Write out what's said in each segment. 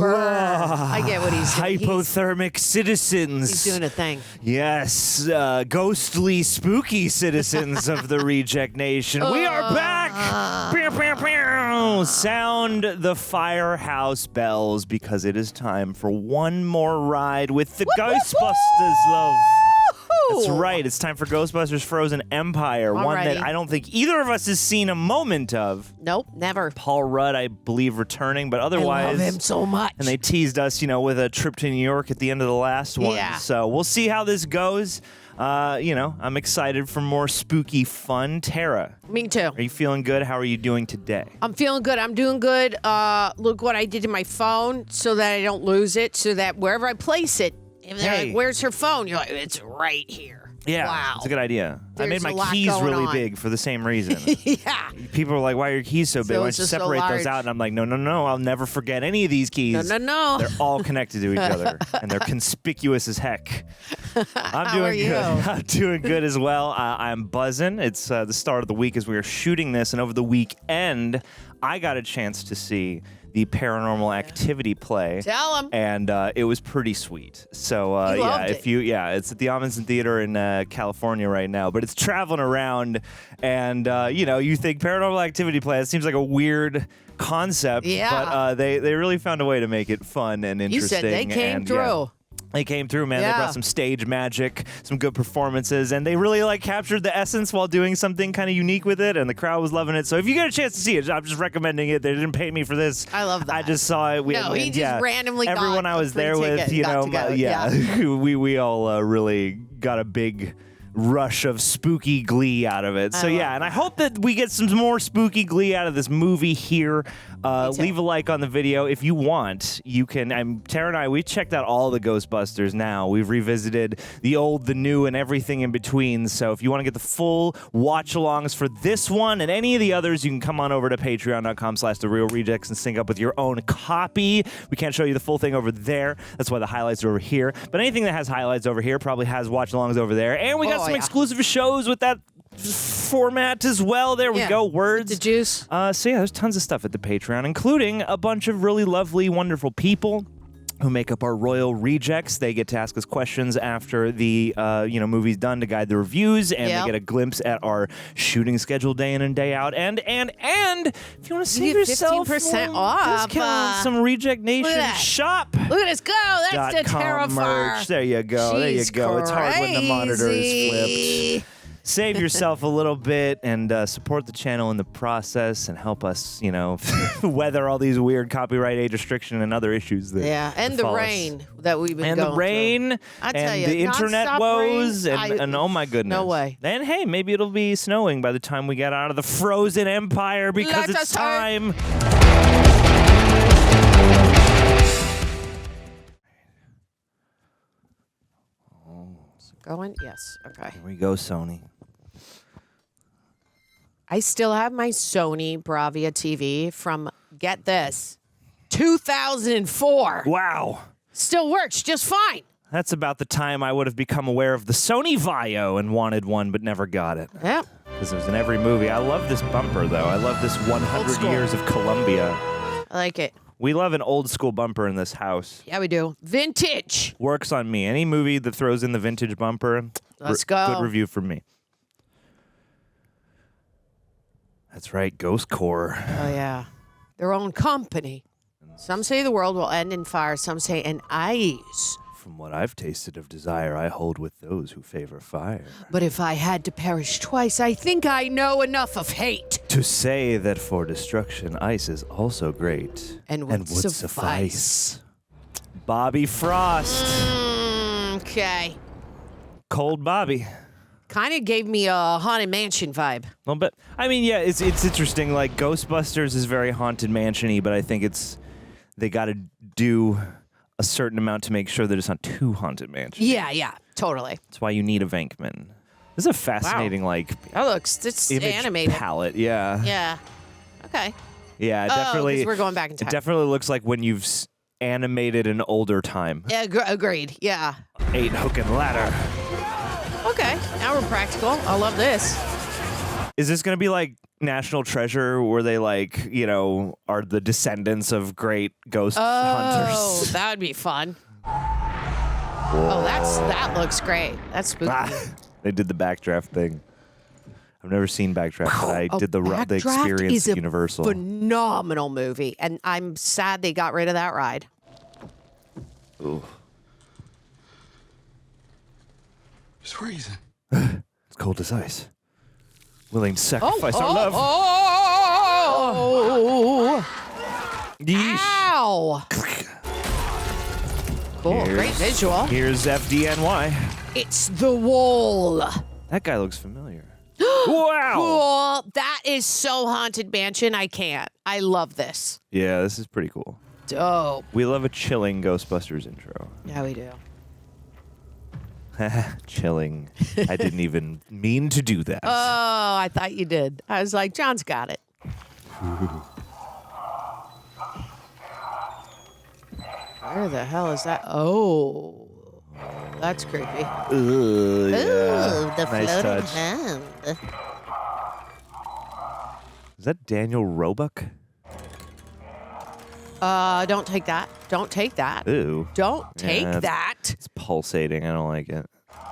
I get what he's doing. Hypothermic citizens. He's doing a thing. Yes, ghostly, spooky citizens of the Reject Nation. We are back. Pew, pew, pew. Sound the Firehouse bells because it is time for one more ride with the Ghostbusters, love. That's right. It's time for Ghostbusters Frozen Empire, one that I don't think either of us has seen a moment of. Nope, never. Paul Rudd, I believe, returning, but otherwise... I love him so much. And they teased us, with a trip to New York at the end of the last one. Yeah. So we'll see how this goes. I'm excited for more spooky fun. Tara. Me too. Are you feeling good? How are you doing today? I'm feeling good. I'm doing good. Look what I did to my phone so that I don't lose it, so that wherever I place it, if they're like, where's her phone? You're like, it's right here. Yeah, wow. It's a good idea. There's I made my keys really big for the same reason. Yeah. People are like, why are your keys so big? Why don't you separate those out? And I'm like, no. I'll never forget any of these keys. No. They're all connected to each other, and they're conspicuous as heck. I'm doing good. I'm doing good as well. I'm buzzing. It's the start of the week as we are shooting this, and over the weekend, I got a chance to see the Paranormal Activity play. Tell them. And it was pretty sweet. So it's at the Amundsen Theater in California right now, but it's traveling around, and you think Paranormal Activity play, it seems like a weird concept, but they really found a way to make it fun and interesting. You said they came through. Yeah. They came through, man. Yeah. They brought some stage magic, some good performances, and they really captured the essence while doing something kind of unique with it, and the crowd was loving it. So if you get a chance to see it, I'm just recommending it. They didn't pay me for this. I love that. I just saw it. He just randomly everyone I was there with, we all really got a big rush of spooky glee out of it. So and I hope that we get some more spooky glee out of this movie here. Leave a like on the video if you want. You can. Tara and I, we checked out all the Ghostbusters now. We've revisited the old, the new, and everything in between. So if you want to get the full watch-alongs for this one and any of the others, you can come on over to patreon.com/TheRealRejects and sync up with your own copy. We can't show you the full thing over there. That's why the highlights are over here. But anything that has highlights over here probably has watch-alongs over there. And we got some exclusive shows with that format as well. There we go. Words. The juice. There's tons of stuff at the Patreon, including a bunch of really lovely, wonderful people who make up our Royal Rejects. They get to ask us questions after the movie's done to guide the reviews, and they get a glimpse at our shooting schedule day in and day out. And if you want to save yourself 15% off, discount, some Reject Nation shop. Look at us go. That's the Terrifier merch. There you go. Jeez, there you go. It's hard when the monitor is flipped. Save yourself a little bit and support the channel in the process and help us, weather all these weird copyright age restriction and other issues that and the rain that we've been going through. And the internet woes and oh my goodness. No way. And hey, maybe it'll be snowing by the time we get out of the Frozen Empire because it's time. Going? Yes. Okay. Here we go, Sony. I still have my Sony Bravia TV from, get this, 2004. Wow. Still works just fine. That's about the time I would have become aware of the Sony Vaio and wanted one but never got it. Yeah. Because it was in every movie. I love this bumper, though. I love this 100 years of Columbia. I like it. We love an old school bumper in this house. Yeah, we do. Vintage. Works on me. Any movie that throws in the vintage bumper, let's go. Good review from me. That's right, Ghost Corps. Oh, yeah. Their own company. Some say the world will end in fire. Some say in ice. From what I've tasted of desire, I hold with those who favor fire. But if I had to perish twice, I think I know enough of hate to say that for destruction, ice is also great and would suffice. Bobby Frost. Okay. Cold Bobby. Kind of gave me a Haunted Mansion vibe. Well, but I mean, yeah, it's interesting. Like Ghostbusters is very Haunted Mansion-y, but I think they got to do a certain amount to make sure that it's not too Haunted Mansion. Yeah, totally. That's why you need a Venkman. This is a fascinating, it's image animated palette. Yeah. Yeah. Okay. Yeah, definitely. 'Cause we're going back in time. It definitely looks like when you've animated an older time. Yeah, agreed. Yeah. 8 hook and ladder. Okay, now we're practical. I love this. Is this going to be like National Treasure where they like, you know, are the descendants of great ghost hunters? Oh, that would be fun. Oh, that looks great. That's spooky. They did the backdraft thing. I've never seen Backdraft, but I did the experience at Universal. Phenomenal movie, and I'm sad they got rid of that ride. Ooh. Just freezing. It's cold as ice. Willing to sacrifice our love. Yeesh. Ow! Cool, great visual. Here's FDNY. It's the wall. That guy looks familiar. Wow! Cool. That is so Haunted Mansion. I can't. I love this. Yeah, this is pretty cool. Dope. We love a chilling Ghostbusters intro. Yeah, we do. Chilling. I didn't even mean to do that. Oh, I thought you did. I was like, John's got it. Where the hell is that? Oh, that's creepy. Ooh, yeah. Ooh, the nice floating touch. hand. Is that Daniel Roebuck? Don't take that. Don't take that. Ooh. Don't take that. It's pulsating. I don't like it.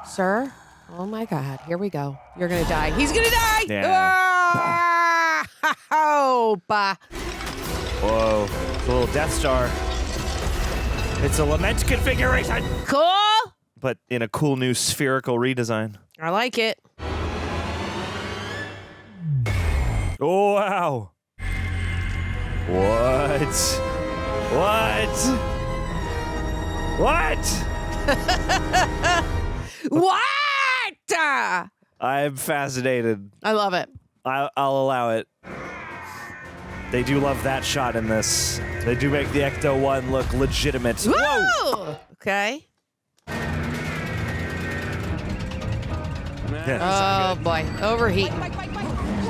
Sir? Oh my God. Here we go. You're going to die. He's going to die. Yeah. Oh, bah. Whoa. It's a little Death Star. It's a lament configuration. Cool. But in a cool new spherical redesign. I like it. Oh, wow. What? What? I'm fascinated. I love it. I'll allow it. They do love that shot in this. They do make the Ecto-1 look legitimate. Woo! Whoa! Okay. Yeah. Oh, boy. Overheating.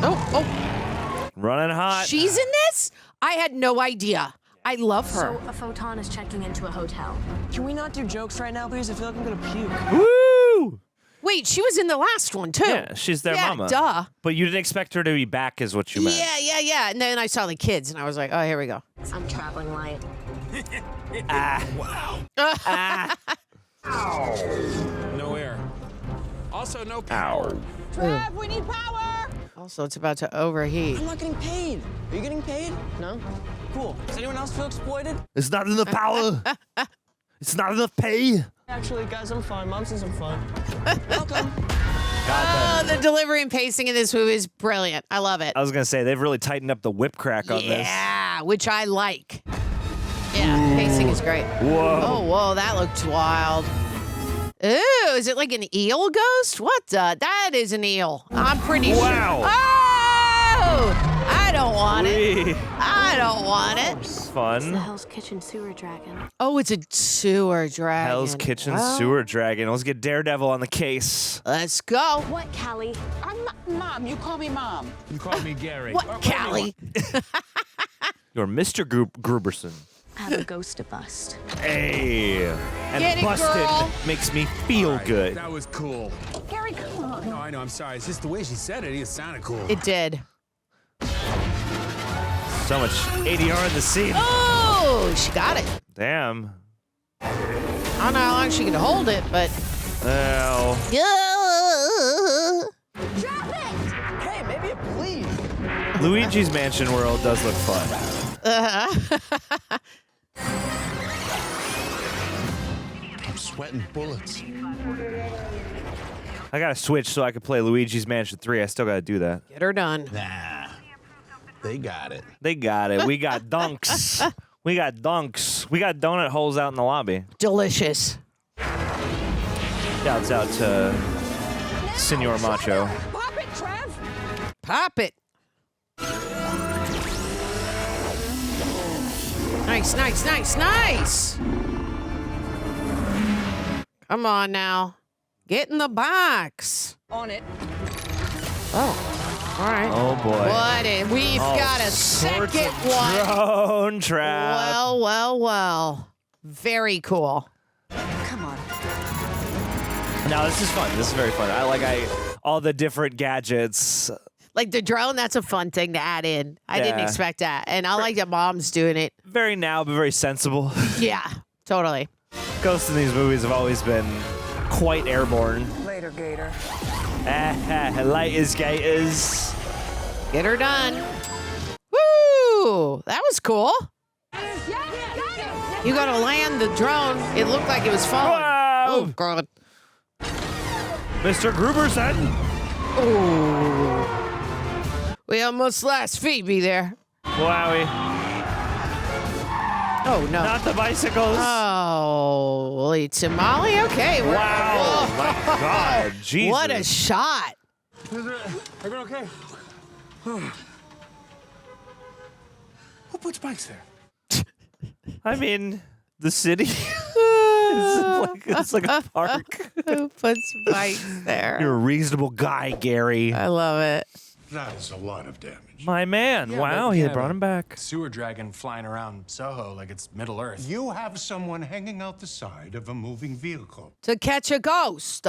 Oh. Running hot. She's in this? I had no idea. I love her. So a photon is checking into a hotel. Can we not do jokes right now, please? I feel like I'm gonna puke. Woo! Wait, she was in the last one, too. Yeah, she's their mama. Duh. But you didn't expect her to be back is what you meant. Yeah. And then I saw the kids, and I was like, oh, here we go. I'm traveling light. No air. Also, no power. Trev, we need power! Also, it's about to overheat. I'm not getting paid. Are you getting paid? No? Cool. Does anyone else feel exploited? It's not enough power. It's not enough pay. Actually, guys, I'm fine. Mom says I'm fine. Welcome. Oh, the delivery and pacing in this movie is brilliant. I love it. I was going to say, they've really tightened up the whip crack on this. Yeah, which I like. Yeah, pacing is great. Whoa. Whoa, that looks wild. Ooh, is it like an eel ghost? What the? That is an eel. I'm pretty sure. Wow. Oh! I don't want it. I don't want it. It's the Fun. Hell's Kitchen sewer dragon. Oh, it's a sewer dragon. Hell's Kitchen Well, Sewer Dragon. Let's get Daredevil on the case. Let's go. What, Callie? I'm Mom. You call me Mom. You call me Gary. What, Callie? You're Mr. Grooberson. I have a ghost to bust. Hey. And Get it, busted girl. makes me feel All right, good. That was cool. Gary, come on. No, I know. I'm sorry. It's just the way she said it. It sounded cool. It did. So much ADR in the scene. Oh, she got it. Damn. I don't know how long she can hold it, but. Well. Drop it! Hey, maybe please. Luigi's Mansion World does look fun. I'm sweating bullets. I gotta switch so I can play Luigi's Mansion 3. I still gotta do that. Get her done. Nah. They got it. They got it. We got dunks. We got dunks. We got donut holes out in the lobby. Delicious. Shouts out to Senor Macho. Pop it, Trev. Pop it. Nice. Come on now. Get in the box. On it. Oh. All right. Oh boy. We've got a Sorts second of one. Drone trap. Well. Very cool. Come on. No, this is fun. This is very fun. I all the different gadgets. Like the drone, that's a fun thing to add in. I didn't Yeah. expect that. And I like that Mom's doing it. Very now, but very sensible. Yeah, totally. Ghosts in these movies have always been quite airborne. Later, Gator. Light as gators. Get her done. Woo! That was cool. You got to land the drone. It looked like it was falling. Whoa! Oh, God. Mr. Grooberson. Oh. We almost lost Phoebe there. Wowie. Oh, no. Not the bicycles. Holy tamale. Okay. Wow. Whoa. My God. Jesus. What a shot. Everyone okay? Who puts bikes there? I mean, the city. it's like a park. Who puts bikes there? You're a reasonable guy, Gary. I love it. That is a lot of damage. My man. Yeah, Wow, but he you have brought a him back. Sewer dragon flying around Soho like it's Middle Earth. You have someone hanging out the side of a moving vehicle. To catch a ghost.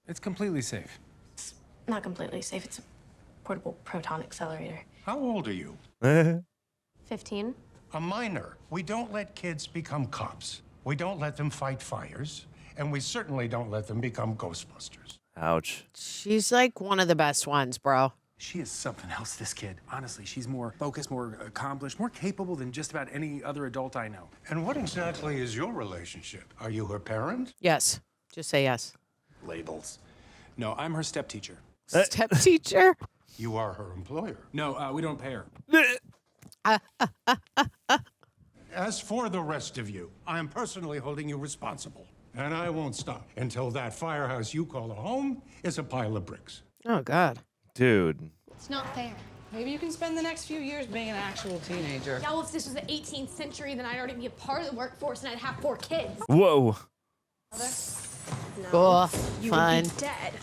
It's completely safe. Not completely safe. It's a portable proton accelerator. How old are you? 15. A minor. We don't let kids become cops. We don't let them fight fires. And we certainly don't let them become Ghostbusters. Ouch. She's like one of the best ones, bro. She is something else, this kid. Honestly, she's more focused, more accomplished, more capable than just about any other adult I know. And what exactly is your relationship? Are you her parent? Yes. Just say yes. Labels. No, I'm her step teacher. Step teacher. You are her employer. No, we don't pay her. As for the rest of you, I am personally holding you responsible. And I won't stop until that firehouse you call a home is a pile of bricks. Oh, God. Dude. It's not fair. Maybe you can spend the next few years being an actual teenager. Yeah, well, if this was the 18th century, then I'd already be a part of the workforce and I'd have 4 kids. Whoa. Cool. You Fun. would be dead.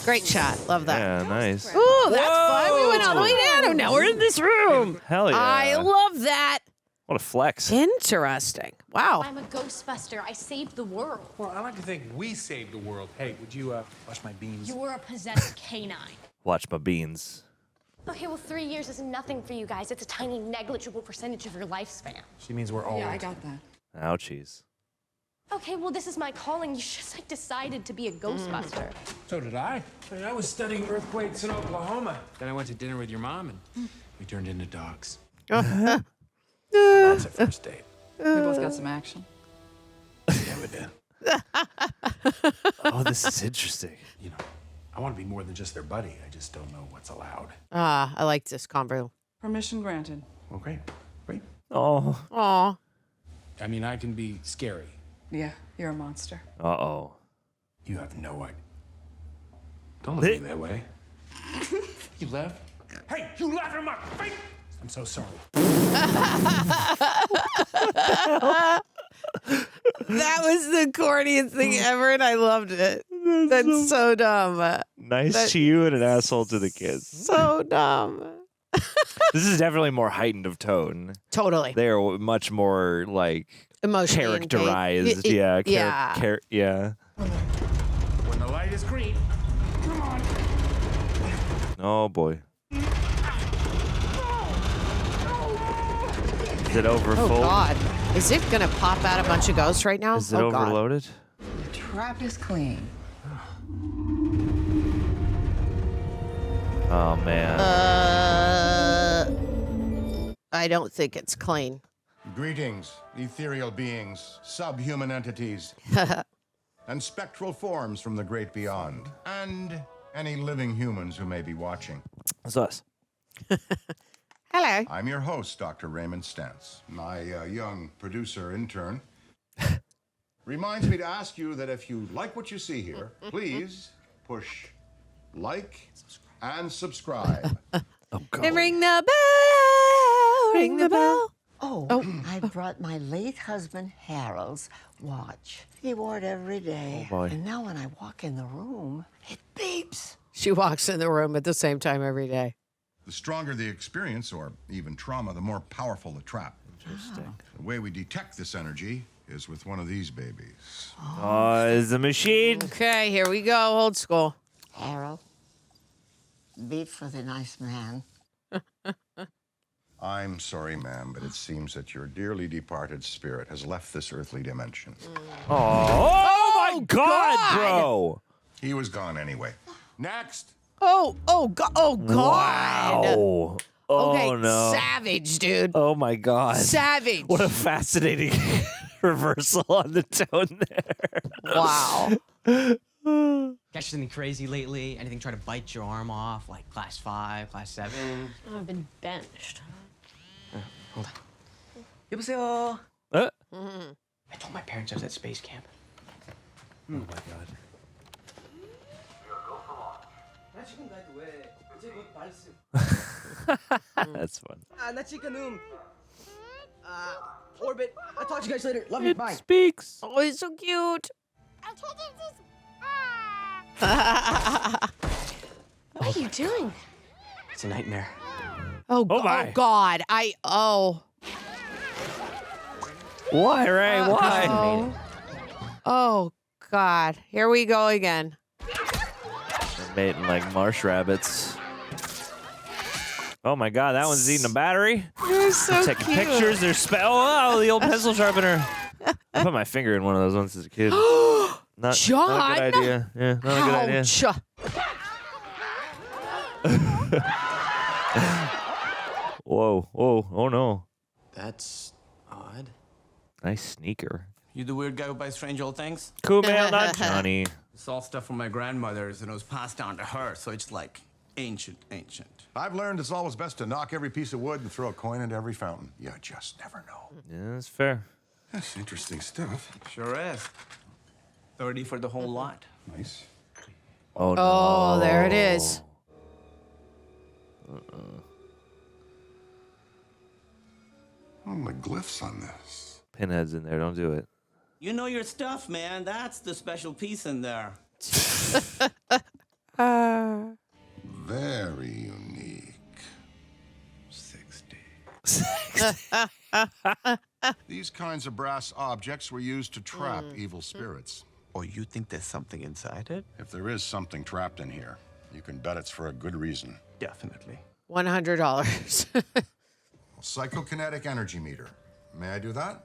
Great shot. Love that. Yeah, nice. Ooh, that's fun. We went all the way down and now we're in this room. Hell yeah. I love that. What a flex. Interesting. Wow. I'm a Ghostbuster. I saved the world. Well, I like to think we saved the world. Hey, would you wash my beans? You were a possessed canine. Watch my beans. Okay, well, 3 years is nothing for you guys. It's a tiny, negligible percentage of your lifespan. She means we're old. Yeah, I got that. Ouchies. Okay, well, this is my calling. You just, like, decided to be a Ghostbuster. So did I. I was studying earthquakes in Oklahoma. Then I went to dinner with your mom, and we turned into dogs. That's a first date. We both got some action. Yeah, we did. Oh, this is interesting. You know, I want to be more than just their buddy. I just don't know what's allowed. I like this convo. Permission granted. Well, great. Great. Oh. Aw. I mean, I can be scary. Yeah, you're a monster. Uh-oh. You have no idea. Don't look at me that way. You left? Hey, you laughed in my face! I'm so sorry. That was the corniest thing ever, and I loved it. That's so dumb. Nice to you and an asshole to the kids. So dumb. This is definitely more heightened of tone. Totally. They are much more, like, Emotionally characterized. engaged. Yeah. Yeah. Yeah. When the light is green, come on. Oh, boy. Is it over Oh, full? God. Is it going to pop out a bunch of ghosts right now? Is it oh, God. overloaded? The trap is clean. Oh, man. I don't think it's clean. Greetings, ethereal beings, subhuman entities, and spectral forms from the great beyond, and any living humans who may be watching. It's us. Hello. I'm your host, Dr. Raymond Stantz. My young producer intern reminds me to ask you that if you like what you see here, please push like and subscribe. Oh, God. And ring the bell. Ring the bell. Oh, I brought my late husband Harold's watch. He wore it every day. Oh, boy. And now when I walk in the room, it beeps. She walks in the room at the same time every day. The stronger the experience, or even trauma, the more powerful the trap. Interesting. The way we detect this energy is with one of these babies. Oh, is the machine. Okay, here we go. Old school. Harold, beat for the nice man. I'm sorry, ma'am, but it seems that your dearly departed spirit has left this earthly dimension. Oh my God, bro! He was gone anyway. Next! Oh God. Wow. Oh, Okay, no. savage, dude. Oh, my God. Savage. What a fascinating reversal on the tone there. Wow. Catch anything crazy lately? Anything try to bite your arm off, like class 5, class 7? I've been benched. Hold on. 여보세요. Uh? I told my parents I was at space camp. Oh, my God. That's fun. Orbit. I'll talk to you guys later. Love you. Bye. Speaks. Oh, he's so cute. What are you doing? It's a nightmare. Oh, my. oh God. Why, Ray? Why? Oh, God. Here we go again. They're mating like marsh rabbits. Oh my God, that one's eating a battery. You're so Taking cute. pictures. They're oh, the old pencil sharpener. I put my finger in one of those once as a kid. Not a good idea. Yeah, not a good idea. Whoa, oh no. That's odd. Nice sneaker. You the weird guy who buys strange old things? Cool man, not Johnny. It's all stuff from my grandmother's and it was passed down to her, so it's like ancient. I've learned it's always best to knock every piece of wood and throw a coin into every fountain. You just never know. Yeah, that's fair. That's interesting stuff. Sure is. 30 for the whole lot. Nice. Oh no. Oh, there it is. Oh, the glyphs on this. Pinhead's in there, don't do it. You know your stuff, man. That's the special piece in there. Very unique. 60. These kinds of brass objects were used to trap evil spirits. Oh, you think there's something inside it? If there is something trapped in here, you can bet it's for a good reason. Definitely. $100. Psychokinetic energy meter. May I do that?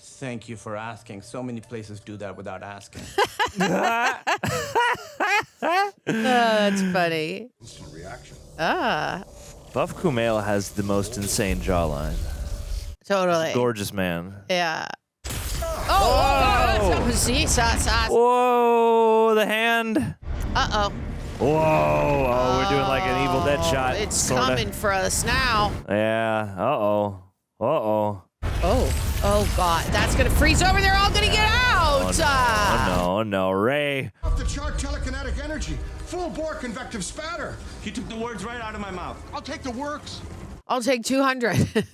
Thank you for asking. So many places do that without asking. That's funny. Instant reaction. Buff Kumail has the most insane jawline. Totally. Gorgeous man. Yeah. Oh, Whoa, the hand. Uh-oh. Whoa, oh, we're doing like an Evil Dead shot. It's sorta. coming for us now. Yeah, uh-oh. Oh, God. That's going to freeze over. They're all going to get out. Oh, no, Ray. Off the chart telekinetic energy. Full bore convective spatter. He took the words right out of my mouth. I'll take the works. I'll take 200.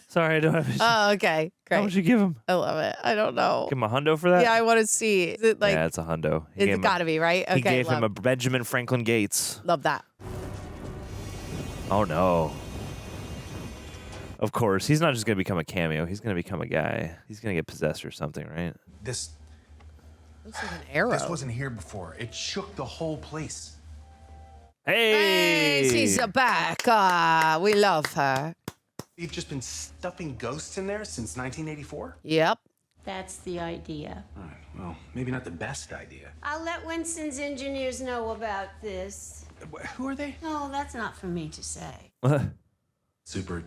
Sorry, I don't have it. Oh, okay. Great. How much you give him? I love it. I don't know. Give him a hundo for that? Yeah, I want to see. Is it like? Yeah, it's a hundo. It's got to be, right? Okay. He gave him a Benjamin Franklin Gates. Love that. Oh, no. Of course. He's not just going to become a cameo. He's going to become a guy. He's going to get possessed or something, right? This looks like an arrow. This wasn't here before. It shook the whole place. Hey! She's back. We love her. You've just been stuffing ghosts in there since 1984? Yep. That's the idea. All right, well, maybe not the best idea. I'll let Winston's engineers know about this. Who are they? No, that's not for me to say. Super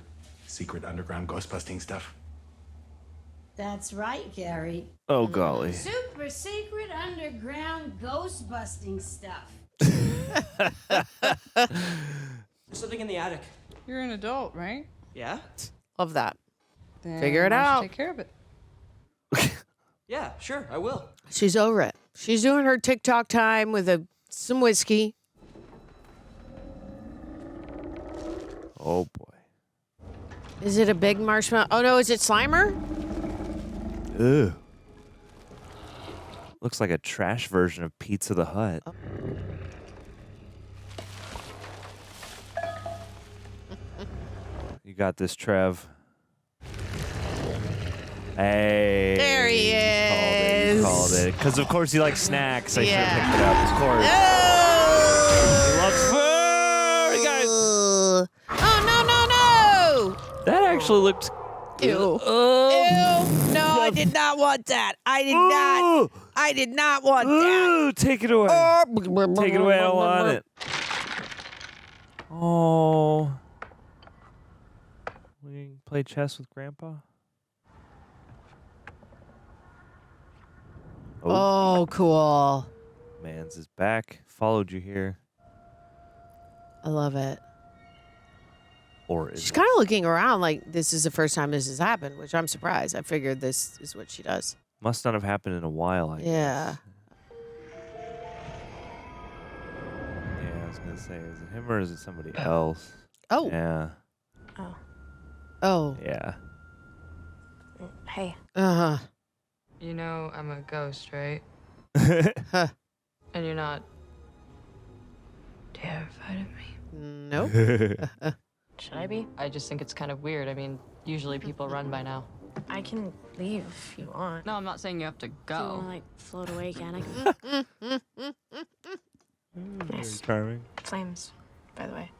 secret underground ghost busting stuff. That's right, Gary. Oh, golly. Super secret underground ghost busting stuff. There's something in the attic. You're an adult, right? Yeah? Love that. Then Figure it why don't you out. Take care of it. Yeah, sure, I will. She's over it. She's doing her TikTok time with some whiskey. Oh, boy. Is it a big marshmallow? Oh, no. Is it Slimer? Ugh. Looks like a trash version of Pizza the Hut. Oh. You got this, Trev. Hey. There he is. You called it. Because, of course, he likes snacks. I should Yeah. have picked it up, of course. Oh! He loves food. actually looked. Ew. Ew. No, I did not want that. I did not. I did not want that. Take it away. Take it away. I don't want it. Oh. We play chess with Grandpa? Oh, cool. Mans is back. Followed you here. I love it. Or is She's it? kind of looking around like this is the first time this has happened, which I'm surprised. I figured this is what she does. Must not have happened in a while, I Yeah. guess. Yeah, I was going to say, is it him or is it somebody else? Oh. Yeah. Oh. Oh. Yeah. Hey. Uh-huh. You know I'm a ghost, right? Huh. And you're not terrified of me? Nope. Should I be? I just think it's kind of weird. I mean, usually people run by now. I can leave if you want. No, I'm not saying you have to If you go. want to, like, float away again, I can. Very charming. Flames, by the way.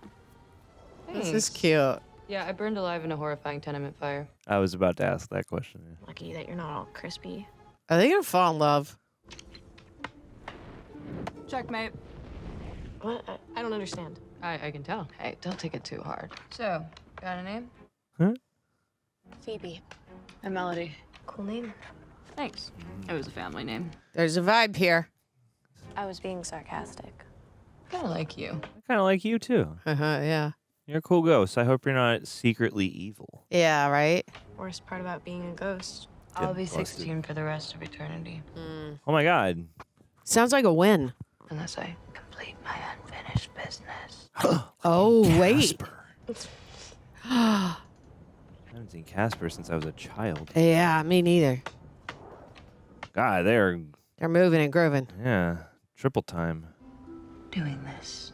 This is cute. Yeah, I burned alive in a horrifying tenement fire. I was about to ask that question. Lucky that you're not all crispy. Are they going to fall in love? Checkmate. What? I don't understand. I can tell. Hey, don't take it too hard. So, got a name? Huh? Phoebe. And Melody. Cool name. Thanks. It was a family name. There's a vibe here. I was being sarcastic. Kind of like you. I kind of like you, too. Yeah. You're a cool ghost. I hope you're not secretly evil. Yeah, right? Worst part about being a ghost. I'll be busted. 16 for the rest of eternity. Oh, my God. Sounds like a win. Unless I complete my unfinished business. Oh, wait. Casper. I haven't seen Casper since I was a child. Yeah, me neither. God, they're moving and grooving. yeah, triple time. Doing this.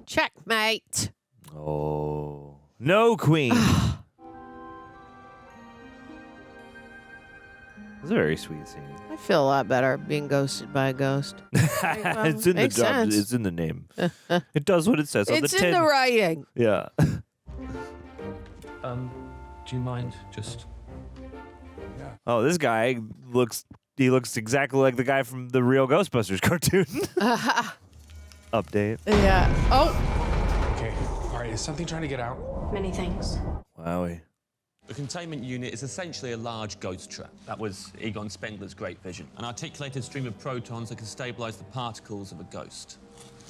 Checkmate. Oh, no, Queen. It's a very sweet scene. I feel a lot better being ghosted by a ghost. It's in the makes job. sense. It's in the name. It does what it says on It's the tin. in the writing. Yeah. Do you mind just... Oh, this guy looks exactly like the guy from the real Ghostbusters cartoon. Update. Yeah. Oh. Okay, all right, is something trying to get out? Many things. Wowie. The containment unit is essentially a large ghost trap. That was Egon Spengler's great vision. An articulated stream of protons that can stabilize the particles of a ghost.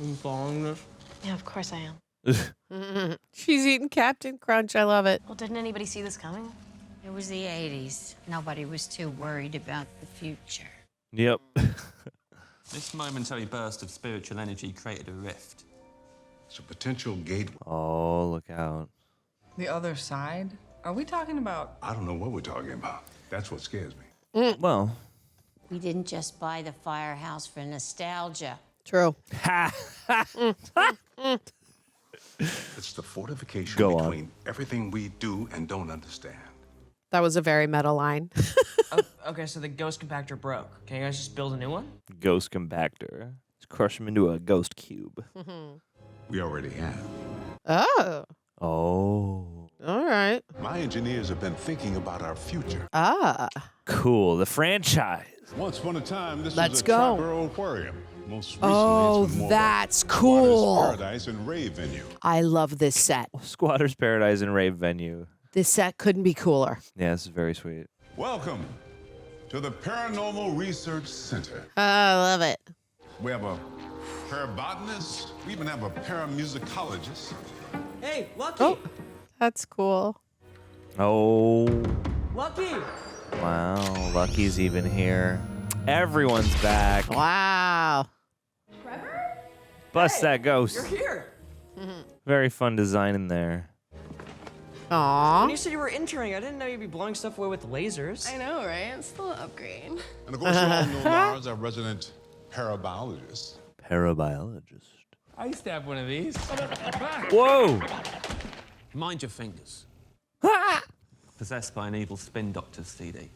Are you following this? Yeah, of course I am. She's eating Captain Crunch. I love it. Well, didn't anybody see this coming? It was the 80s. Nobody was too worried about the future. Yep. This momentary burst of spiritual energy created a rift. It's a potential gateway. Oh, look out. The other side? Are we talking about? I don't know what we're talking about. That's what scares me. Well. We didn't just buy the Firehouse for nostalgia. True. It's the fortification Go on. between everything we do and don't understand. That was a very meta line. Okay, so the ghost compactor broke. Can you guys just build a new one? Ghost compactor. Let's crush him into a ghost cube. We already have. Oh. Oh. All right. My engineers have been thinking about our future. Ah. Cool. The franchise. Once upon a time, this Let's was a go. Triborough aquarium. Most recently, Oh, it's been more that's of a cool. Squatters Paradise and rave venue. I love this set. Squatter's Paradise and Rave Venue. This set couldn't be cooler. Yeah, this is very sweet. Welcome to the Paranormal Research Center. I love it. We have a parabotanist. We even have a paramusicologist. Hey, Lucky! Oh, that's cool. Oh. Lucky! Wow. Lucky's even here. Everyone's back. Wow. Trevor? Bust that ghost. You're here! Very fun design in there. Aww. When you said you were interning, I didn't know you'd be blowing stuff away with lasers. I know, right? It's still an upgrade. And of course, you all know Lars, our resident parabiologist. Parabiologist. I used to have one of these. Whoa! Mind your fingers. Possessed by an evil spin doctor CD.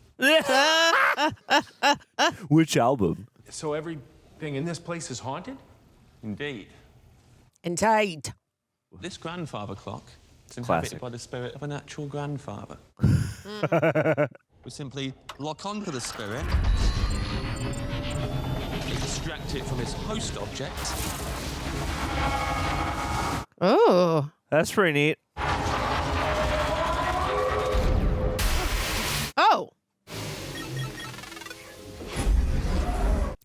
Which album? So everything in this place is haunted? Indeed. And tight. This grandfather clock It's inhabited by the spirit of a natural grandfather. We simply lock onto the spirit, extract it from its host object. Oh. That's pretty neat. Oh.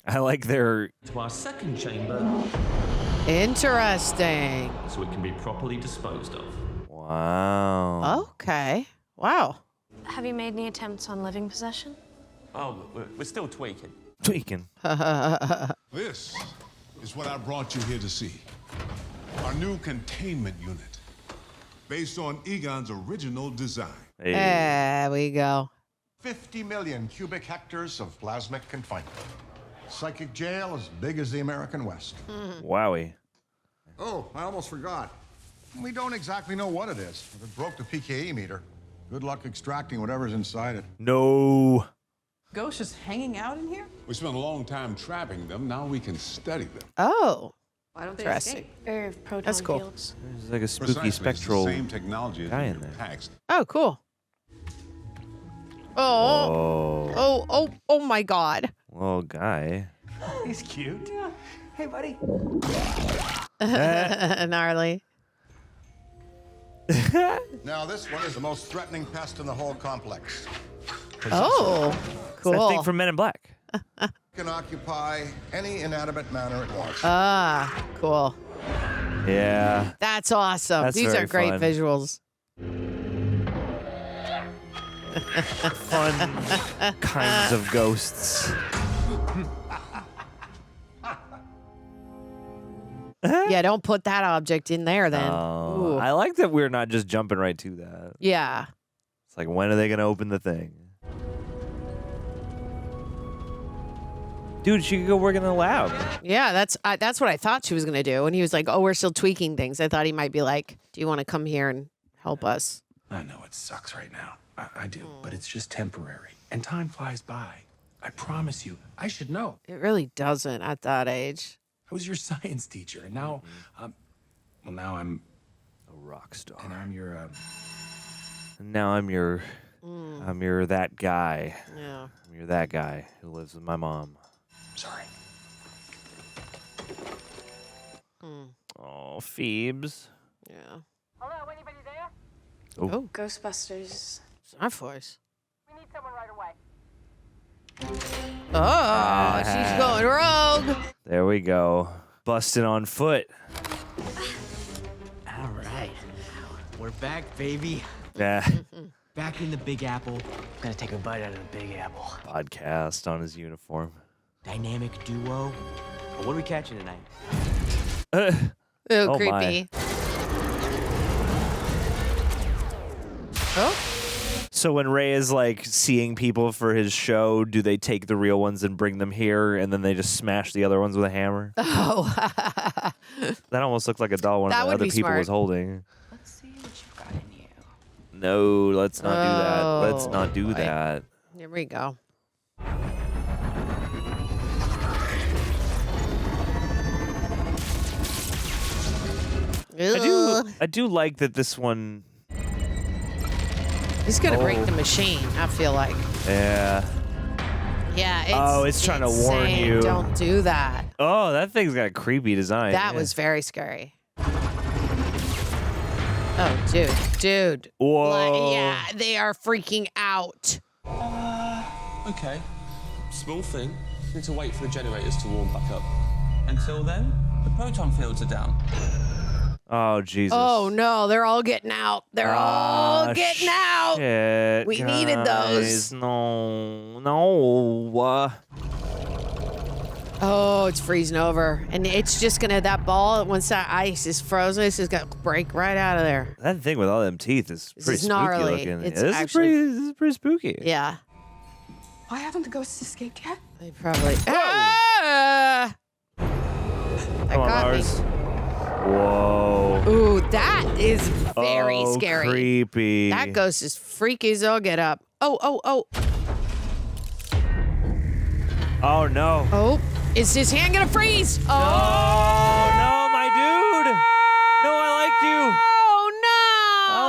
I like their... To our second chamber. Interesting. So it can be properly disposed of. Wow. Okay. Wow. Have you made any attempts on living possession? Oh, we're still tweaking. Tweaking. This is what I brought you here to see. Our new containment unit. Based on Egon's original design. Hey. There we go. 50 million cubic hectares of plasmic confinement. Psychic jail as big as the American West. Wowie. Oh, I almost forgot. We don't exactly know what it is. If it broke the PKE meter, good luck extracting whatever's inside it. No. Ghosts just hanging out in here? We spent a long time trapping them. Now we can study them. Oh. Why don't they Interesting. escape? Area of proton That's cool. fields. There's like a spooky Precisely, it's spectral the same technology as guy we in there. packs. Oh, cool. Oh, oh my God. Little guy. He's cute. Yeah. Hey, buddy. Gnarly. Now, this one is the most threatening pest in the whole complex. Oh, cool. That thing from Men in Black. It can occupy any inanimate matter it wants. Ah, cool. Yeah. That's awesome. That's These very are great fun. visuals. Fun kinds of ghosts. Yeah, don't put that object in there then. Oh, I like that we're not just jumping right to that. Yeah. It's like, when are they going to open the thing? Dude, she could go work in the lab. Yeah, that's what I thought she was going to do. And he was like, oh, we're still tweaking things. I thought he might be like, do you want to come here and help us? I know it sucks right now. I do, but it's just temporary. And time flies by. I promise you, I should know. It really doesn't at that age. I was your science teacher, and now, now I'm a rock star. And I'm your, Now I'm your that guy. Yeah. You're that guy who lives with my mom. Sorry. Oh, Phoebes. Yeah. Hello, anybody there? Oh. Ghostbusters. It's our voice. We need someone right away. Oh, she's going rogue. There we go. Busting on foot. All right. We're back, baby. Yeah. Back in the Big Apple. Gonna take a bite out of the Big Apple. Podcast on his uniform. Dynamic duo. What are we catching tonight? Oh, Oh, creepy. Oh. So when Ray is like seeing people for his show, do they take the real ones and bring them here and then they just smash the other ones with a hammer? Oh. That almost looked like a doll one That of the would other be people smart. was holding. Let's see what you've got in you. No, let's not do that. Let's not do boy. that. Here we go. I do like that this one. He's gonna break the machine, I feel like. Yeah. Yeah. It's trying to warn saying, you. Don't do that. Oh, that thing's got a creepy design. That yeah. was very scary. Oh, dude. Whoa. Like, yeah, they are freaking out. Okay. Small thing. Need to wait for the generators to warm back up. Until then, the proton fields are down. Oh, Jesus. Oh, no, they're all getting out. They're all getting out. Shit, We needed those. guys. No. Oh, it's freezing over. And it's just going to, that ball, once that ice is frozen, it's just going to break right out of there. That thing with all them teeth is This pretty is spooky gnarly. looking. It's this actually- is pretty spooky. Yeah. Why haven't the ghosts escaped yet? They probably. Ah! That Come on, got me. Lars. Whoa. Ooh, that is very Oh, scary. creepy. That ghost is freaky as all get up. Oh. Oh, no. Oh, is his hand gonna freeze? Oh, no, my dude. No, I liked you. Oh, no.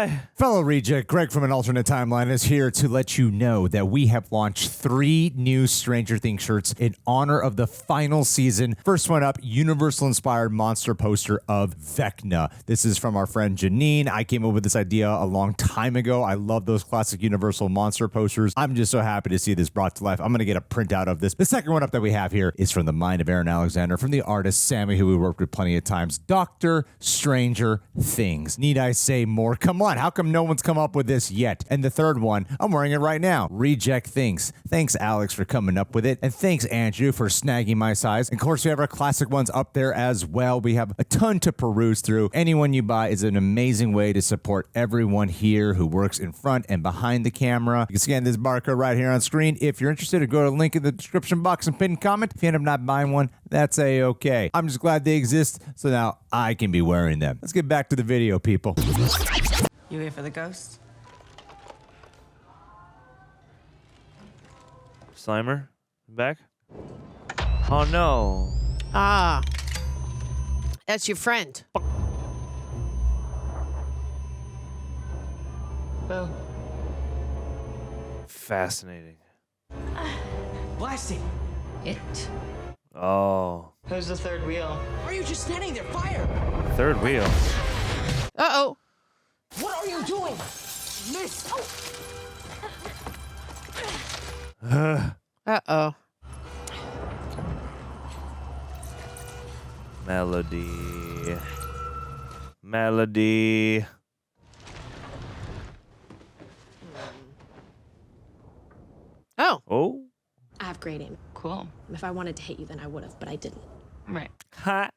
guy. Fellow reject, Greg from an alternate timeline is here to let you know that we have launched 3 new Stranger Things shirts in honor of the final season. First one up, Universal-inspired monster poster of Vecna. This is from our friend Janine. I came up with this idea a long time ago. I love those classic Universal monster posters. I'm just so happy to see this brought to life. I'm going to get a printout of this. The second one up that we have here is from the mind of Aaron Alexander, from the artist Sammy, who we worked with plenty of times. Dr. Stranger Things. Need I say more? Come on, how come no one's come up with this yet? And the third one, I'm wearing it right now. Reject Things. Thanks, Alex, for coming up with it. And thanks, Andrew, for snagging my size. And of course, we have our classic ones up there as well. We have a ton to peruse through. Anyone you buy is an amazing way to support everyone here who works in front and behind the camera. You can scan this barcode right here on screen. If you're interested, go to the link in the description box and pin comment. If you end up not buying one, that's a-okay. I'm just glad they exist, so now I can be wearing them. Let's get back to the video, people. You here for the ghost? Slimer, back? Oh, no. Ah. That's your friend. Boo. Fascinating. Blasting. It. Oh. Who's the third wheel? Why are you just standing there? Fire! Third wheel. Uh-oh. What are you doing? Miss! Uh-oh. Melody. Melody. Oh. Oh. I have great aim. Cool. If I wanted to hit you, then I would have, but I didn't. Right. Ha.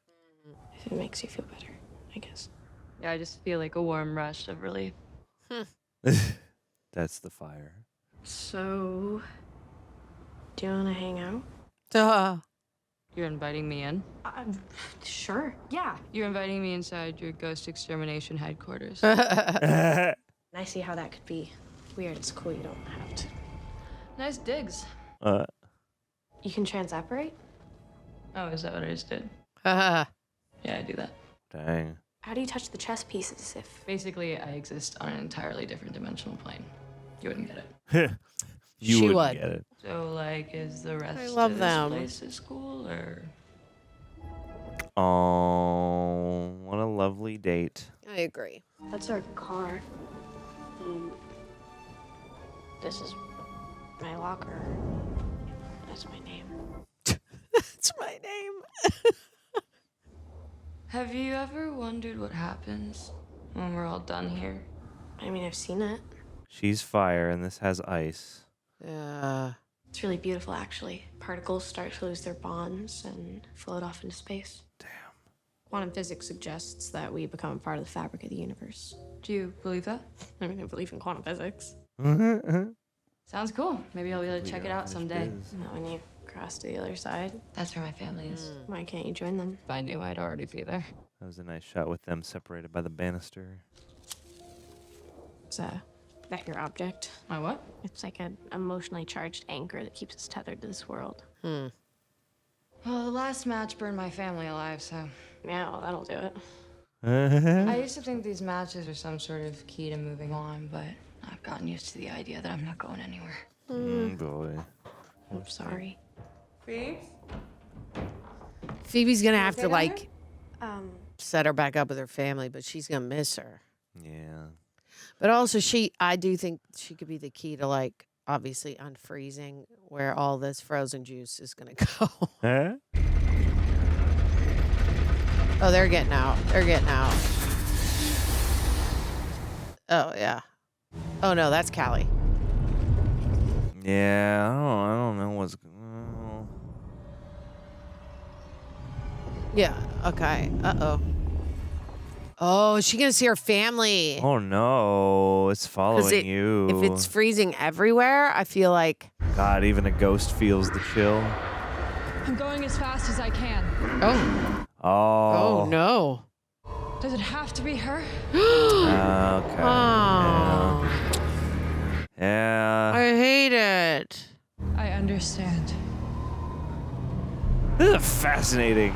If it makes you feel better, I guess. Yeah, I just feel like a warm rush of relief. That's the fire. So, do you want to hang out? Duh. You're inviting me in? Sure. Yeah. You're inviting me inside your ghost extermination headquarters. I see how that could be weird. It's cool you don't have to. Nice digs. You can transappurate? Oh, is that what I just did? Uh-huh. Yeah, I do that. Dang. How do you touch the chess pieces if... Basically, I exist on an entirely different dimensional plane. You wouldn't get it. You She wouldn't would. get it. So, like, is the rest love of them. this place cool, or... Oh, what a lovely date. I agree. That's our car. This is my locker. That's my name. That's my name. Have you ever wondered what happens when we're all done here? I mean, I've seen it. She's fire and this has ice. Yeah. It's really beautiful, actually. Particles start to lose their bonds and float off into space. Damn. Quantum physics suggests that we become a part of the fabric of the universe. Do you believe that? I mean, I believe in quantum physics. Sounds cool. Maybe I'll be able to check it out someday. Not when you cross to the other side. That's where my family is. Why can't you join them? If I knew, I'd already be there. That was a nice shot with them separated by the banister. Is that your object? My what? It's like an emotionally charged anchor that keeps us tethered to this world. Well, the last match burned my family alive, so... Yeah, well, that'll do it. I used to think these matches are some sort of key to moving on, but I've gotten used to the idea that I'm not going anywhere. Boy. I'm sorry. Phoebe's gonna have to, down like, Set her back up with her family, but she's gonna miss her. Yeah. But also, I do think she could be the key to, like, obviously unfreezing where all this frozen juice is gonna go. Huh? Oh, they're getting out. They're getting out. Oh, yeah. Oh, no, that's Callie. Yeah, I don't know what's going on. Yeah, okay. Uh-oh. Oh, is she going to see her family? Oh, no. It's following you. If it's freezing everywhere, I feel like... God, even a ghost feels the chill. I'm going as fast as I can. Oh. Oh. Oh, no. Does it have to be her? Okay. Oh. Yeah. I hate it. I understand. This is a fascinating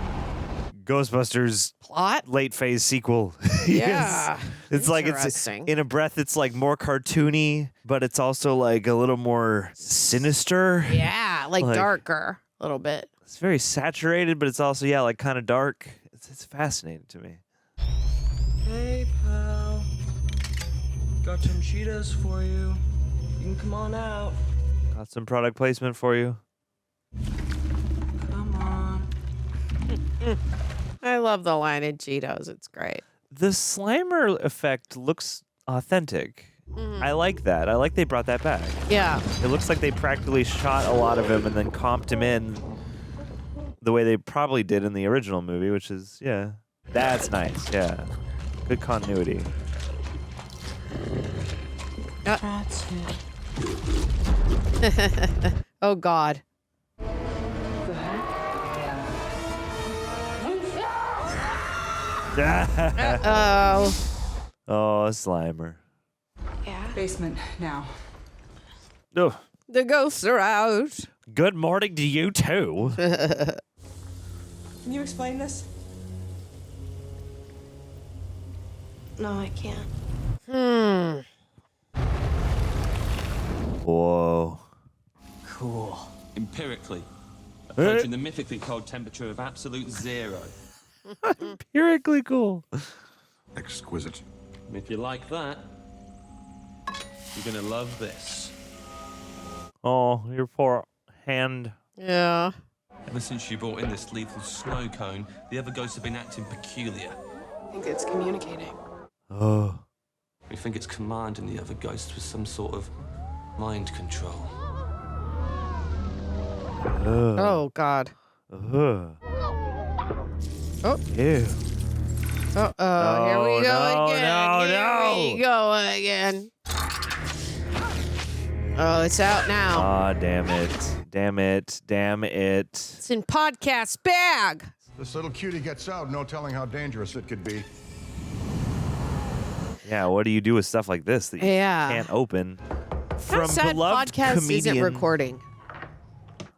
Ghostbusters plot late phase sequel. Yeah. It's like it's in a breath. It's like more cartoony, but it's also like a little more sinister. Yeah, like darker a little bit. It's very saturated, but it's also like kind of dark. It's fascinating to me. Hey, pal. Got some Cheetos for you. You can come on out. Got some product placement for you. Come on. I love the line in Cheetos. It's great. The Slimer effect looks authentic. I like that. I like they brought that back. Yeah. It looks like they practically shot a lot of him and then comped him in the way they probably did in the original movie, which is, that's nice. Yeah. Good continuity. That's it. Oh, God. Uh-oh. Oh, Slimer. Yeah. Basement now. Oh. The ghosts are out. Good morning to you, too. Can you explain this? No, I can't. Whoa. Cool. Empirically, approaching the mythically cold temperature of absolute 0. Empirically cool. Exquisite. If you like that, you're gonna love this. Oh, your poor hand. Yeah. Ever since you brought in this lethal snow cone, the other ghosts have been acting peculiar. I think it's communicating. Oh. We think it's commanding the other ghosts with some sort of mind control. Oh, God. Oh. Ew. Uh-oh. Here we go again. No. Here we go again. Oh, it's out now. Ah, damn it. Damn it. Damn it. It's in podcast bag. This little cutie gets out, no telling how dangerous it could be. Yeah, what do you do with stuff like this that you can't open? From beloved podcast comedian. isn't recording.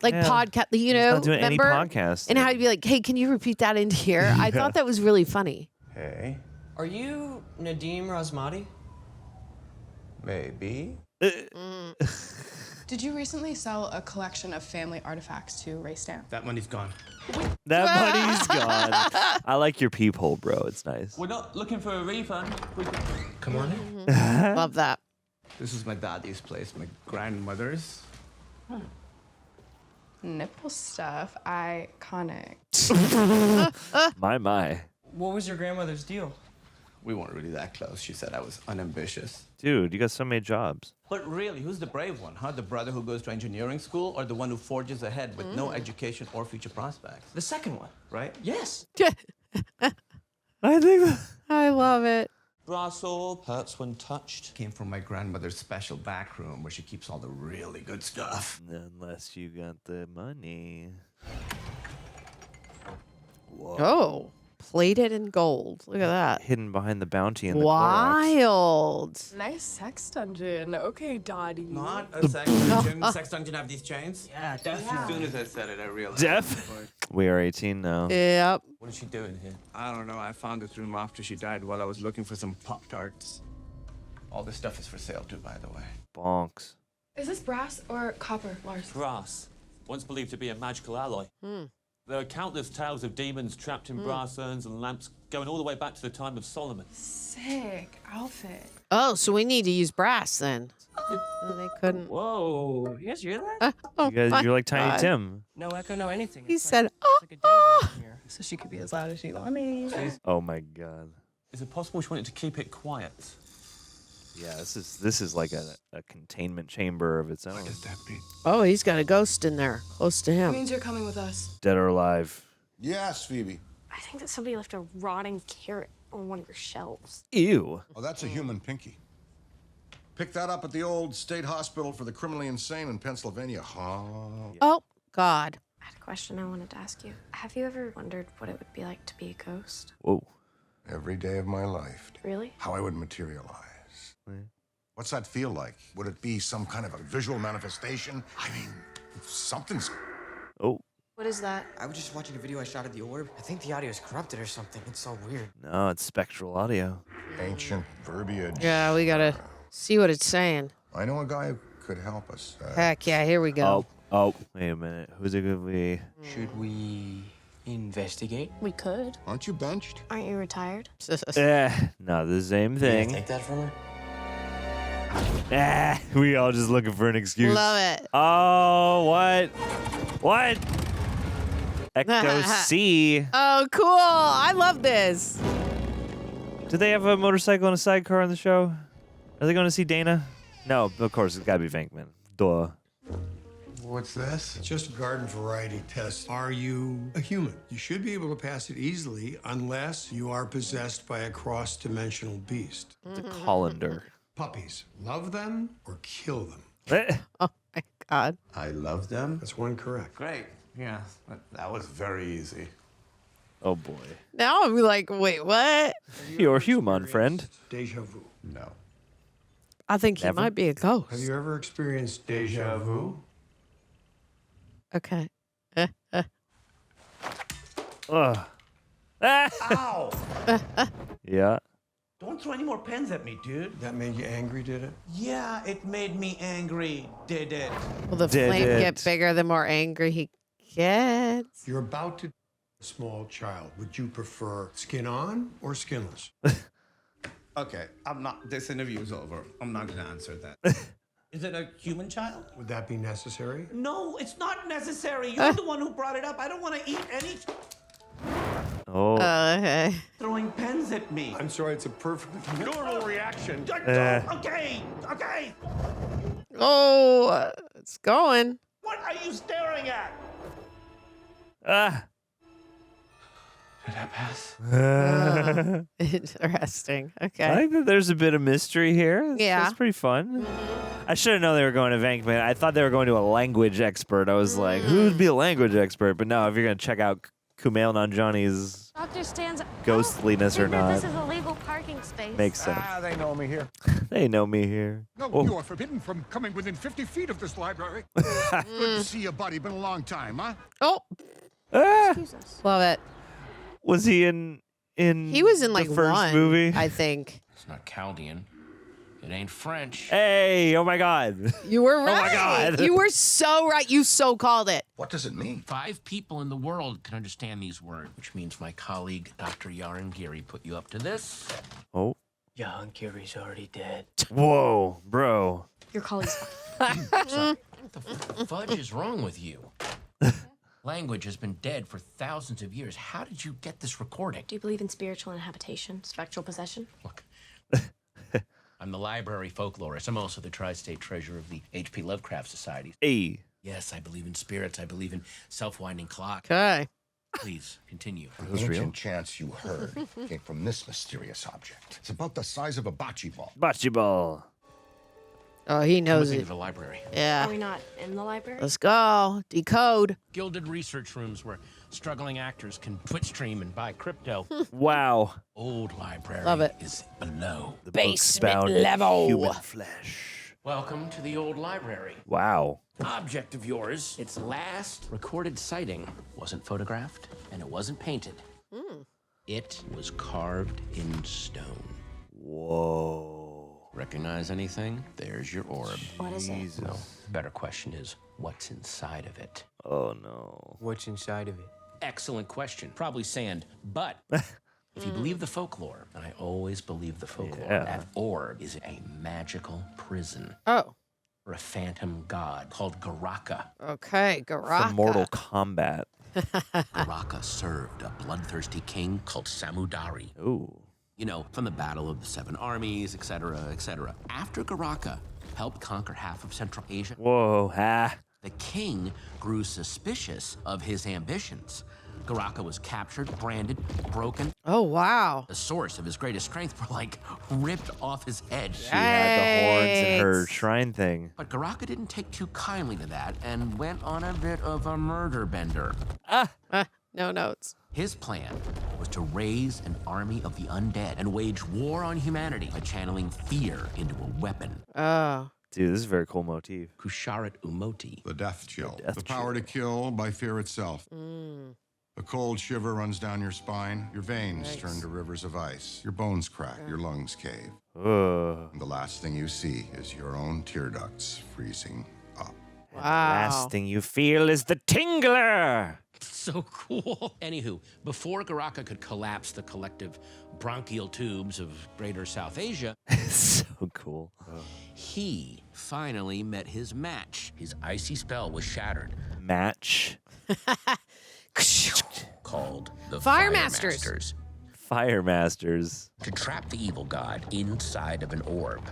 Like podcast, He's not doing any podcast. And how you'd be like, hey, can you repeat that into here? I thought that was really funny. Hey. Are you Nadim Razmati? Maybe. Did you recently sell a collection of family artifacts to Ray Stamp? That money's gone. That money's gone. I like your peephole, bro. It's nice. We're not looking for a refund. Come on in. Love that. This is my daddy's place, my grandmother's. Nipple stuff. Iconic. My. What was your grandmother's deal? We weren't really that close. She said I was unambitious. Dude, you got so many jobs. But really, who's the brave one, huh? The brother who goes to engineering school or the one who forges ahead with no education or future prospects? The second one. Right? Yes. I think I love it. Brass orb hurts when touched. Came from my grandmother's special back room where she keeps all the really good stuff. Unless you got the money. Whoa. Oh, plated in gold. Look at that. Hidden behind the bounty in the Wild. Nice sex dungeon. Okay, Dottie. Not a sex dungeon. Sex dungeon have these chains? Yeah, definitely. As soon as I said it, I realized. Jeff? We are 18 now. Yep. What is she doing here? I don't know. I found this room after she died while I was looking for some Pop-Tarts. All this stuff is for sale, too, by the way. Bonks. Is this brass or copper, Lars? Brass, once believed to be a magical alloy. There are countless tales of demons trapped in brass urns and lamps going all the way back to the time of Solomon. Sick outfit. Oh, so we need to use brass then. They couldn't. Whoa. You guys hear that? Oh, You guys, you're like Tiny God. Tim. No echo, no anything. He It's said, like a devil in here. So she could be as loud as she wants. Oh my God. Is it possible she wanted to keep it quiet? Yeah, this is like a containment chamber of its own. What does that mean? Oh, he's got a ghost in there, close to It him. means you're coming with us. Dead or alive. Yes, Phoebe. I think that somebody left a rotting carrot on one of your shelves. Ew. Oh, that's a human pinky. Picked that up at the old state hospital for the criminally insane in Pennsylvania. Huh? Oh, God. I had a question I wanted to ask you. Have you ever wondered what it would be like to be a ghost? Whoa. Every day of my life. Really? How I would materialize. What's that feel like? Would it be some kind of a visual manifestation? I mean, something's... Oh. What is that? I was just watching a video I shot of the orb. I think the audio is corrupted or something. It's so weird. No, it's spectral audio. Ancient verbiage. Yeah, we gotta see what it's saying. I know a guy who could help us. Heck yeah, here we go. Oh, wait a minute. Who's it gonna be? Should we investigate? We could. Aren't you benched? Aren't you retired? Not the same thing. Take that from her? We all just looking for an excuse. Love it. Oh, what? Ecto C. Oh, cool. I love this. Do they have a motorcycle and a sidecar on the show? Are they going to see Dana? No, of course, it's got to be Venkman. Duh. What's this? It's just a garden variety test. Are you a human? You should be able to pass it easily unless you are possessed by a cross-dimensional beast. It's a colander. Puppies, love them or kill them? Oh, my God. I love them. That's one correct. Great. Yeah, that was very easy. Oh, boy. Now I'm like, wait, what? You're human, friend. Deja vu? No. I think he might be a ghost. Have you ever experienced deja vu? Okay. Ugh. Ow! Yeah. Don't throw any more pens at me, dude. That made you angry, did it? Yeah, it made me angry, did it? Will the flame get bigger the more angry he gets? You're about to a small child. Would you prefer skin on or skinless? Okay, this interview's over. I'm not gonna answer that. Is it a human child? Would that be necessary? No, it's not necessary. You're the one who brought it up. I don't want to eat any... Oh. Okay. Throwing pens at me. I'm sorry, it's a perfectly normal reaction. Okay. Oh, it's going. What are you staring at? Did that pass? Interesting. Okay. I think that there's a bit of mystery here. That's pretty fun. I should have known they were going to Venkman. I thought they were going to a language expert. I was like, who'd be a language expert? But no, if you're going to check out Kumail Nanjiani's ghostliness or not. This is a legal parking space. Makes sense. They know me here. They know me here. No, you are forbidden from coming within 50 feet of this library. Good to see you, buddy. Been a long time, huh? Oh. Excuse us. Love it. Was he in He was in like the first one movie? I think. It's not Chaldean. It ain't French. Hey, oh my God. You were right. Oh my God. You were so right. You so called it. What does it mean? 5 people in the world can understand these words, which means my colleague, Dr. Yaron Giri, put you up to this. Oh. Yaron Giri's already dead. Whoa, bro. Your colleague's Sorry. What the fudge is wrong with you? Language has been dead for thousands of years. How did you get this recording? Do you believe in spiritual inhabitation, spectral possession? Look, I'm the library folklorist. I'm also the tri-state treasurer of the H.P. Lovecraft Society. Hey. Yes, I believe in spirits. I believe in self-winding clock. Okay. Please, continue. The ancient chants you heard came from this mysterious object. It's about the size of a bocce ball. Bocce ball. Oh, he knows Into it. the library. Yeah. Are we not in the library? Let's go. Decode. Gilded research rooms where struggling actors can Twitch stream and buy crypto. Wow. Old library Love it. is below. The Basement books bound in level. human flesh. Welcome to the old library. Wow. Object of yours, its last recorded sighting, wasn't photographed and it wasn't painted. It was carved in stone. Whoa. Recognize anything? There's your orb. What is it? No, the better question is, what's inside of it? Oh, no. What's inside of it? Excellent question. Probably sand, but if you believe the folklore, and I always believe the folklore, Yeah. that orb is a magical prison Oh. for a phantom god called Garaka. Okay. Garaka. From Mortal Kombat. Garaka served a bloodthirsty king called Samudari. Ooh. You know, from the Battle of the Seven Armies, etc., etc. After Garaka helped conquer half of Central Asia, Whoa. the king grew suspicious of his ambitions. Garaka was captured, branded, broken. Oh, wow. The source of his greatest strength were like ripped off his head. She had the horns in her shrine thing. But Garaka didn't take too kindly to that and went on a bit of a murder bender. No notes. His plan was to raise an army of the undead and wage war on humanity by channeling fear into a weapon. Oh. Dude, this is a very cool motif. Kusharat Umoti. The death chill. The power to kill by fear itself. A cold shiver runs down your spine. Your veins turn to rivers of ice. Your bones crack. Your lungs cave. And the last thing you see is your own tear ducts freezing up. Wow. Last thing you feel is the tingler. So cool. Anywho, before Garaka could collapse the collective bronchial tubes of Greater South Asia, so cool. He finally met his match. His icy spell was shattered. Match? Called the Fire Masters. Fire Masters. To trap the evil god inside of an orb.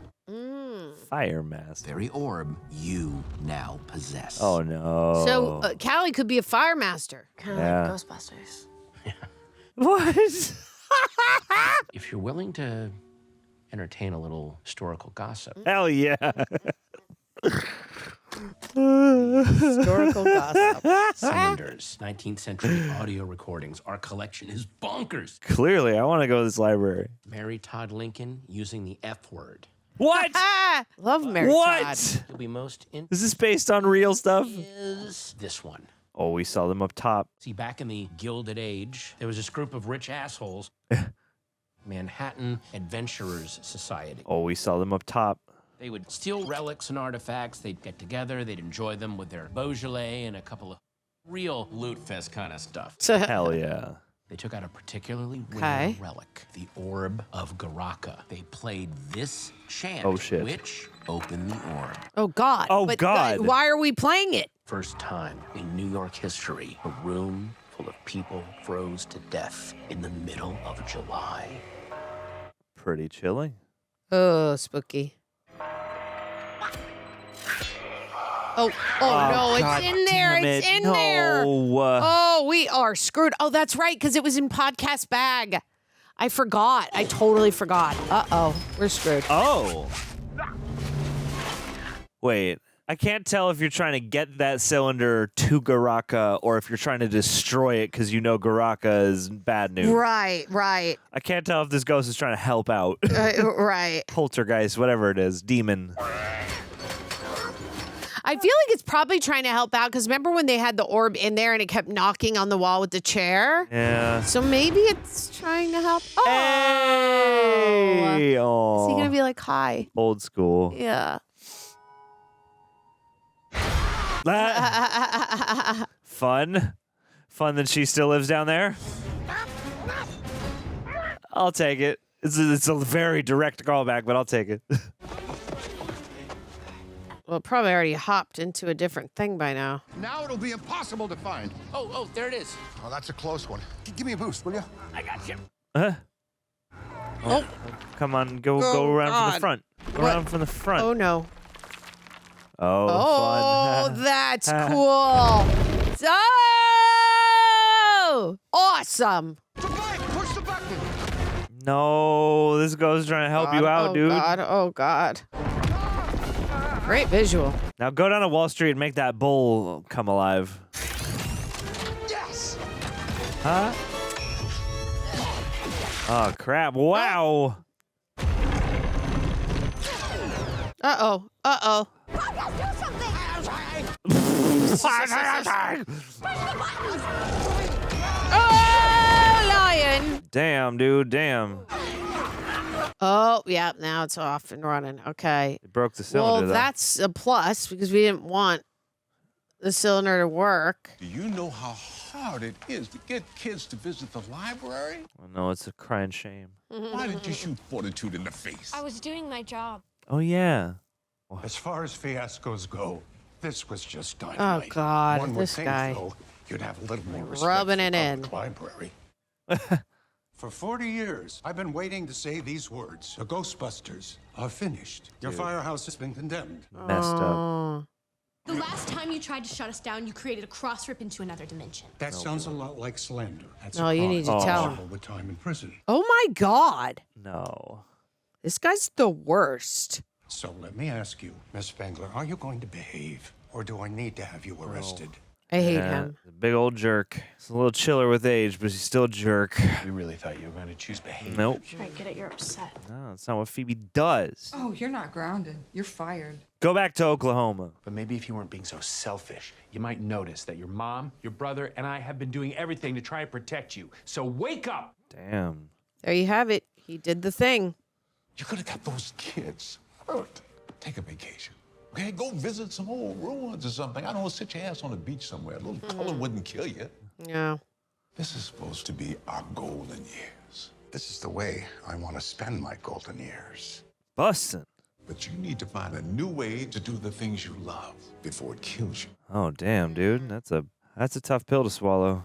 Fire Master. Very orb you now possess. Oh, no. So Callie could be a fire master. Kind of like Ghostbusters. What? If you're willing to entertain a little historical gossip. Hell yeah. Historical gossip. Cylinders, 19th century audio recordings. Our collection is bonkers. Clearly, I want to go to this library. Mary Todd Lincoln using the F word. What? Love Mary What? Todd. You'll be most in Is this based on real stuff? is this one. Oh, we saw them up top. See, back in the Gilded Age, there was this group of rich assholes. Manhattan Adventurers Society. Oh, we saw them up top. They would steal relics and artifacts. They'd get together. They'd enjoy them with their Beaujolais and a couple of real loot fest kind of stuff. Hell yeah. They took out a particularly rare Okay. relic, the Orb of Garaka. They played this chant, Oh, shit. which opened the orb. Oh, God. Oh, But, God. why are we playing it? First time in New York history, a room full of people froze to death in the middle of July. Pretty chilling. Oh, spooky. Oh, no, God it's in there. damn It's it. in there. No. Oh, we are screwed. Oh, that's right, because it was in podcast bag. I forgot. I totally forgot. Uh-oh, we're screwed. Oh. Wait. I can't tell if you're trying to get that cylinder to Garaka or if you're trying to destroy it because you know Garaka is bad news. Right. I can't tell if this ghost is trying to help out. Right. Poltergeist, whatever it is, demon. I feel like it's probably trying to help out because remember when they had the orb in there and it kept knocking on the wall with the chair? Yeah. So maybe it's trying to help. Oh. Hey! Oh. Is he going to be like, hi? Old school. Yeah. Fun that she still lives down there. I'll take it. It's a very direct callback, but I'll take it. Well, probably already hopped into a different thing by now. Now it'll be impossible to find. Oh, there it is. Oh, that's a close one. Give me a boost, will you? I got you. Huh? Oh. Come on, go around from the front. Go around from the front. Oh, no. Oh, fun. That's cool. Oh, awesome. Push the button. No, this ghost trying to help you out, dude. Oh, God. Great visual. Now go down to Wall Street and make that bull come alive. Yes. Huh? Oh, crap. Wow. Uh-oh. Uh-oh. Oh, lion. Damn, dude. Damn. Oh, yeah. Now it's off and running. Okay. It broke the cylinder, Well, though. that's a plus because we didn't want the cylinder to work. Do you know how hard it is to get kids to visit the library? Oh, no, it's a crying shame. Why did you shoot Fortitude in the face? I was doing my job. Oh, yeah. As far as fiascos go, this was just Oh, dynamite. God. One would This think, guy. though, you'd have a little more respect Rubbing for it in. public library. For 40 years, I've been waiting to say these words. The Ghostbusters are finished. Your firehouse has been condemned. Messed up. The last time you tried to shut us down, you created a cross rip into another dimension. That sounds a lot like slander. That's No, a you crime need to tell him. punishable with time in prison. Oh, my God. No. This guy's the worst. So let me ask you, Miss Spengler, are you going to behave, or do I need to have you arrested? I hate him. He's a big old jerk. He's a little chiller with age, but he's still a jerk. We really thought you were going to choose behavior. Nope. I get it, you're upset. No, that's not what Phoebe does. Oh, you're not grounded. You're fired. Go back to Oklahoma. But maybe if you weren't being so selfish, you might notice that your mom, your brother, and I have been doing everything to try and protect you. So wake up! Damn. There you have it. He did the thing. You could have got those kids hurt. Take a vacation. Okay, go visit some old ruins or something. I don't know, sit your ass on the beach somewhere. A little color wouldn't kill you. Yeah. This is supposed to be our golden years. This is the way I want to spend my golden years. Bustin'. But you need to find a new way to do the things you love before it kills you. Oh, damn, dude. That's a tough pill to swallow.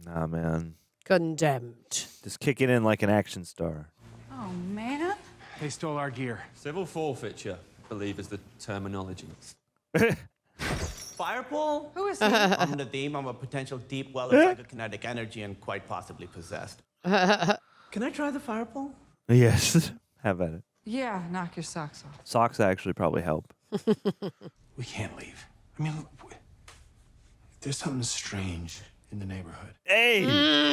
Nah, man. Condemned. Just kick it in like an action star. Oh, man. They stole our gear. Civil forfeiture, I believe, is the terminology. Fireball? Who is he? I'm Nadim. I'm a potential deep well of psychokinetic energy and quite possibly possessed. Can I try the fireball? Yes. Have at it. Yeah, knock your socks off. Socks actually probably help. We can't leave. I mean, there's something strange in the neighborhood. Hey!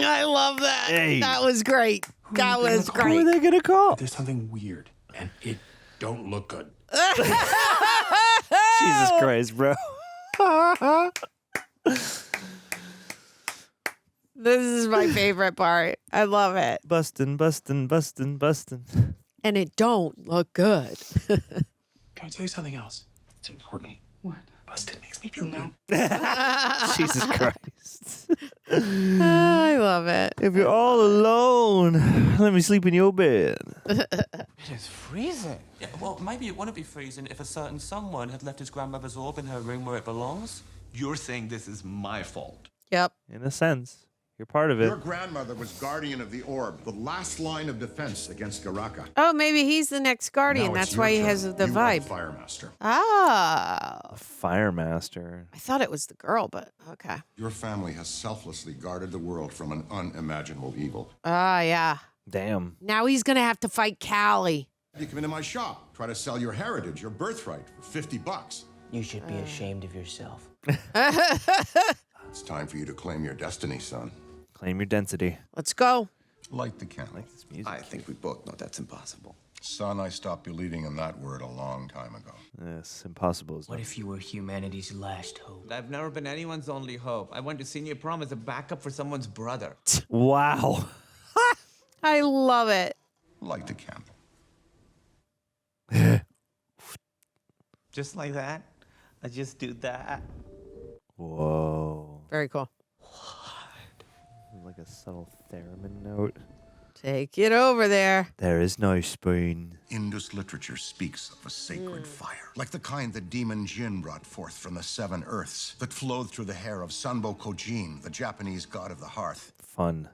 I love that. Hey. That was great. That was Who great. are they gonna call? There's something weird, and it don't look good. Jesus Christ, bro. This is my favorite part. I love it. Bustin', bustin', bustin', bustin'. And it don't look good. Can I tell you something else? It's important. What? Busted makes me feel new. Jesus Christ. I love it. If you're all alone, let me sleep in your bed. It is freezing. Yeah, well, maybe it wouldn't be freezing if a certain someone had left his grandmother's orb in her room where it belongs. You're saying this is my fault. Yep. In a sense. You're part of it. Your grandmother was guardian of the orb, the last line of defense against Garaka. Oh, maybe he's the next guardian. Now it's That's your why he turn. has the You are vibe. Fire Master. Oh. Fire Master. I thought it was the girl, but okay. Your family has selflessly guarded the world from an unimaginable evil. Ah, yeah. Damn. Now he's going to have to fight Callie. You come into my shop, try to sell your heritage, your birthright, for $50. You should be ashamed of yourself. It's time for you to claim your destiny, son. Claim your density. Let's go. Light the candle. Like this music. I think we both know that's impossible. Son, I stopped believing in that word a long time ago. Yes, impossible. What if you were humanity's last hope? I've never been anyone's only hope. I went to senior prom as a backup for someone's brother. Wow. I love it. Light the candle. Just like that. I just do that. Whoa. Very cool. Like a subtle theremin note. Take it over there. There is no spoon. Indus literature speaks of a sacred fire, like the kind that demon Jin brought forth from the 7 earths, that flowed through the hair of Sanbo Kojin, the Japanese god of the hearth. Fun.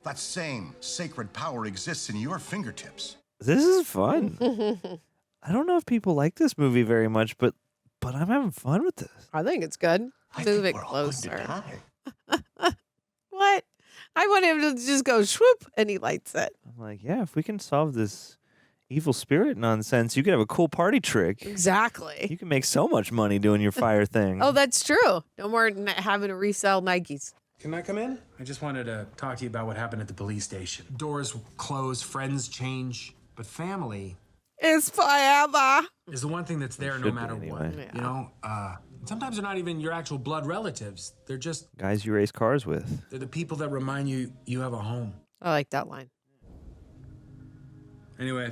That same sacred power exists in your fingertips. This is fun. I don't know if people like this movie very much, but I'm having fun with this. I think it's good. Move it closer. What? I want him to just go swoop and he lights it. I'm like, yeah, if we can solve this evil spirit nonsense, you could have a cool party trick. Exactly. You can make so much money doing your fire thing. Oh, that's true. No more having to resell Nikes. Can I come in? I just wanted to talk to you about what happened at the police station. Doors close, friends change, but family It's forever. is the one thing that's there no should be matter anyway. what. You know, sometimes they're not even your actual blood relatives. They're just Guys you race cars with. they're the people that remind you you have a home. I like that line. Anyway,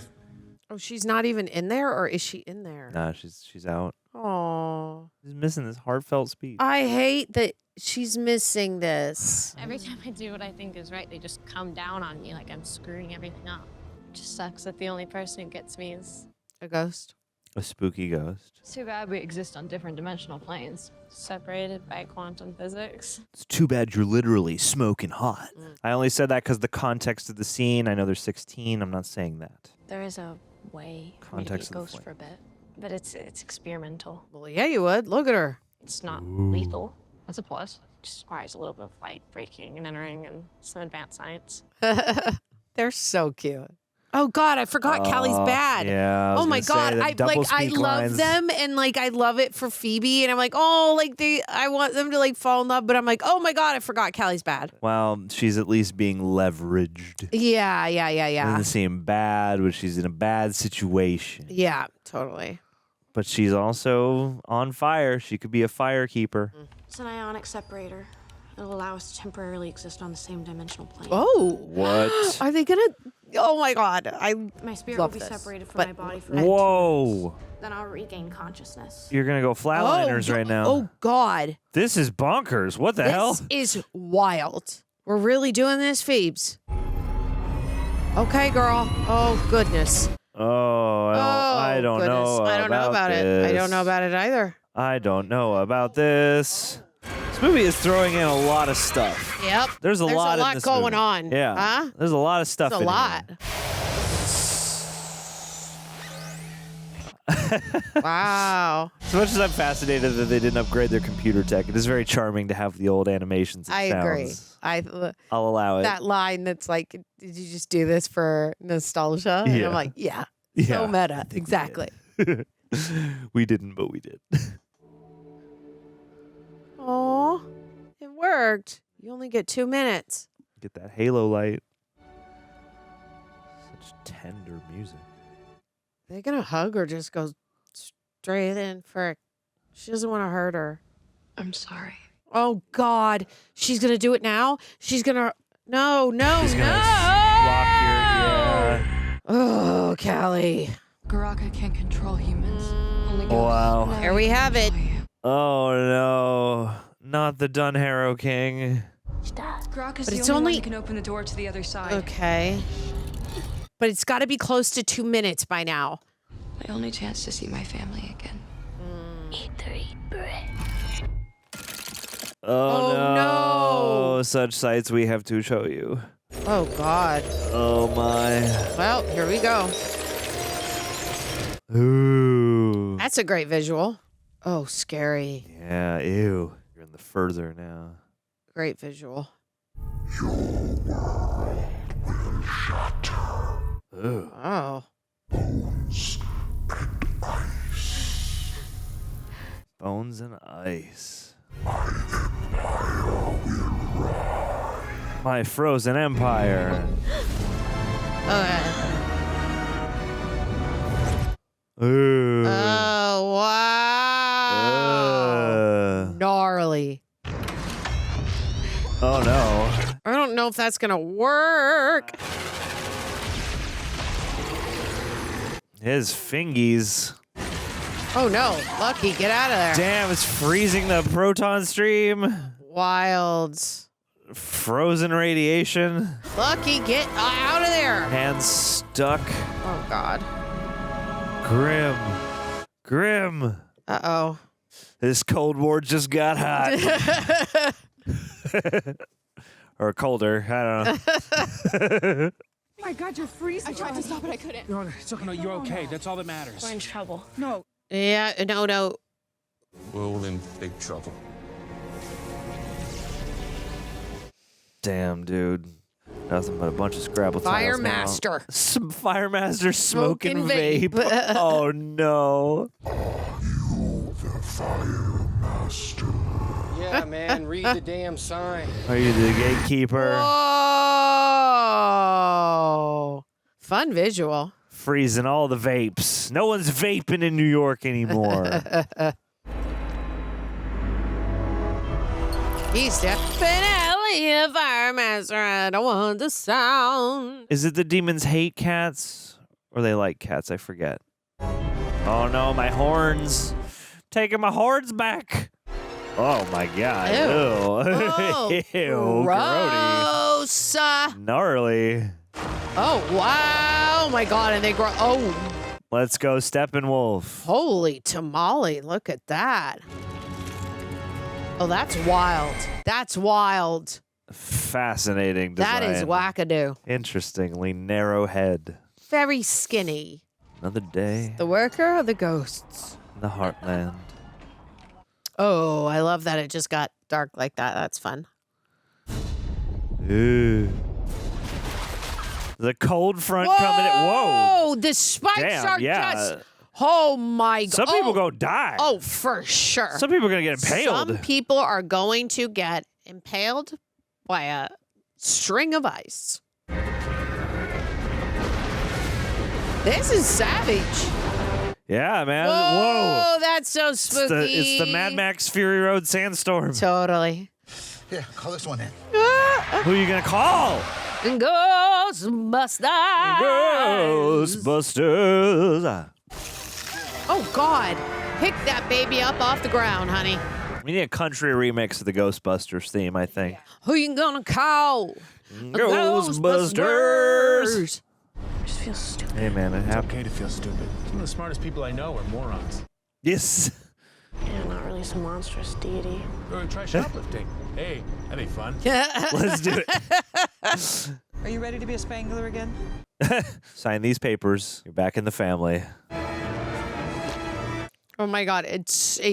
Oh, she's not even in there, or is she in there? Nah, she's out. Oh, She's missing this heartfelt speech. I hate that she's missing this. Every time I do what I think is right, they just come down on me like I'm screwing everything up. It just sucks that the only person who gets me is A ghost. A spooky ghost. It's too bad we exist on different dimensional planes. separated by quantum physics. It's too bad you're literally smoking hot. I only said that because the context of the scene. I know they're 16. I'm not saying that. There is a way for me to Context get of the ghost flame. for a bit, but it's experimental. Well, yeah, you would. Look at her. It's not lethal. That's a plus. Just requires a little bit of light breaking and entering and some advanced science. They're so cute. Oh God, I forgot Callie's bad. Yeah. Oh my God, I love them, and like I love it for Phoebe, and I'm like, oh, like I want them to like fall in love, but I'm like, oh my God, I forgot Callie's bad. Well, she's at least being leveraged. Yeah. Doesn't seem bad, but she's in a bad situation. Yeah, totally. But she's also on fire. She could be a fire keeper. It's an ionic separator. It'll allow us to temporarily exist on the same dimensional plane. Oh. What? Are they gonna? Oh my God, My spirit love will be this, separated from but- my body for Whoa. then I'll regain consciousness. You're going to go flatliners right now. Oh God, This is bonkers. What the hell? this is wild. We're really doing this, Phoebes. Okay, girl. Oh goodness. Oh, I don't goodness. know. I don't know about it. I don't know about it either. I don't know about this. This movie is throwing in a lot of stuff. Yep. There's a lot in this going movie. on. Yeah. Huh? There's a lot of stuff It's a in lot. Wow. As much as I'm fascinated that they didn't upgrade their computer tech, it is very charming to have the old animations and I agree. sounds. I'll allow it. That line that's like, did you just do this for nostalgia? And Yeah. I'm like, yeah. Yeah, So meta. I think we Exactly. We didn't, but we did. Oh, it worked. You only get 2 minutes. Get that halo light. Such tender music. They gonna hug or just go straight in for? She doesn't want to hurt her. I'm sorry. Oh God, she's gonna do it now. She's gonna. No. She's gonna lock your. Yeah. Oh, Callie. Garaka can't control humans. Only ghosts. Wow. Now Here we can have it. control you. Oh no. Not the Dunharrow King. Garaka's But the it's only one only- that can open the door to the other side. Okay. But it's got to be close to 2 minutes by now. My only chance to see my family again. Eat bread. Oh, no. Such sights we have to show you. Oh God. Oh my. Well, here we go. Ooh. That's a great visual. Oh, scary. Yeah, ew. You're in the further now. Great visual. Ooh. Oh. Bones and ice. My frozen empire. Okay. Ooh. Oh, wow. Gnarly. Oh no. I don't know if that's going to work. His fingies. Oh, no. Lucky, get out of there. Damn, it's freezing the proton stream. Wild. Frozen radiation. Lucky, get out of there. Hands stuck. Oh, God. Grim. Uh-oh. This Cold War just got hot. Or colder. I don't know. Oh my God, you're freezing. I tried to stop it, I couldn't. No, it's okay. No, you're okay. That's all that matters. We're in trouble. No. Yeah, no. We're all in big trouble. Damn, dude. Nothing but a bunch of Scrabble tiles now. Firemaster. Some Firemaster smoking Smoking vape. vape. Oh, no. Yeah, man. Read the damn sign. Are you the gatekeeper? Whoa. Fun visual. Freezing all the vapes. No one's vaping in New York anymore. He's definitely a firemaster. I don't want the sound. Is it the demons hate cats? Or they like cats? I forget. Oh no, my horns. Taking my horns back. Oh my God. Ew. Oh, Ew. Grody. gross. Gnarly. Oh, wow. Oh, my God. And they grow. Oh, Let's go, Steppenwolf. holy tamale. Look at that. Oh, that's wild. That's wild. Fascinating design. That is wackadoo. Interestingly narrow head. Very skinny. Another day The worker or the ghosts? in the heartland. Oh, I love that it just got dark like that. That's fun. Ooh. The cold front Whoa! coming in. Whoa. The spikes Damn, are yeah. just. Oh my God. Some people go die. Oh, for sure. Some people are going to get impaled. Some people are going to get impaled by a string of ice. This is savage. Yeah, man. Whoa, that's so spooky. It's the Mad Max Fury Road Sandstorm. Totally. Here, call this one in. Who are you going to call? Ghostbusters. Ghostbusters. Oh, God. Pick that baby up off the ground, honey. We need a country remix of the Ghostbusters theme, I think. Who you gonna call? Ghostbusters. I just feel stupid. Hey, man, it happened. It's okay to feel stupid. Some of the smartest people I know are morons. Yes. Yeah, not really some monstrous deity. Or try shoplifting. Hey, that'd be fun. Let's do it. Are you ready to be a Spengler again? Sign these papers. You're back in the family. Oh my God,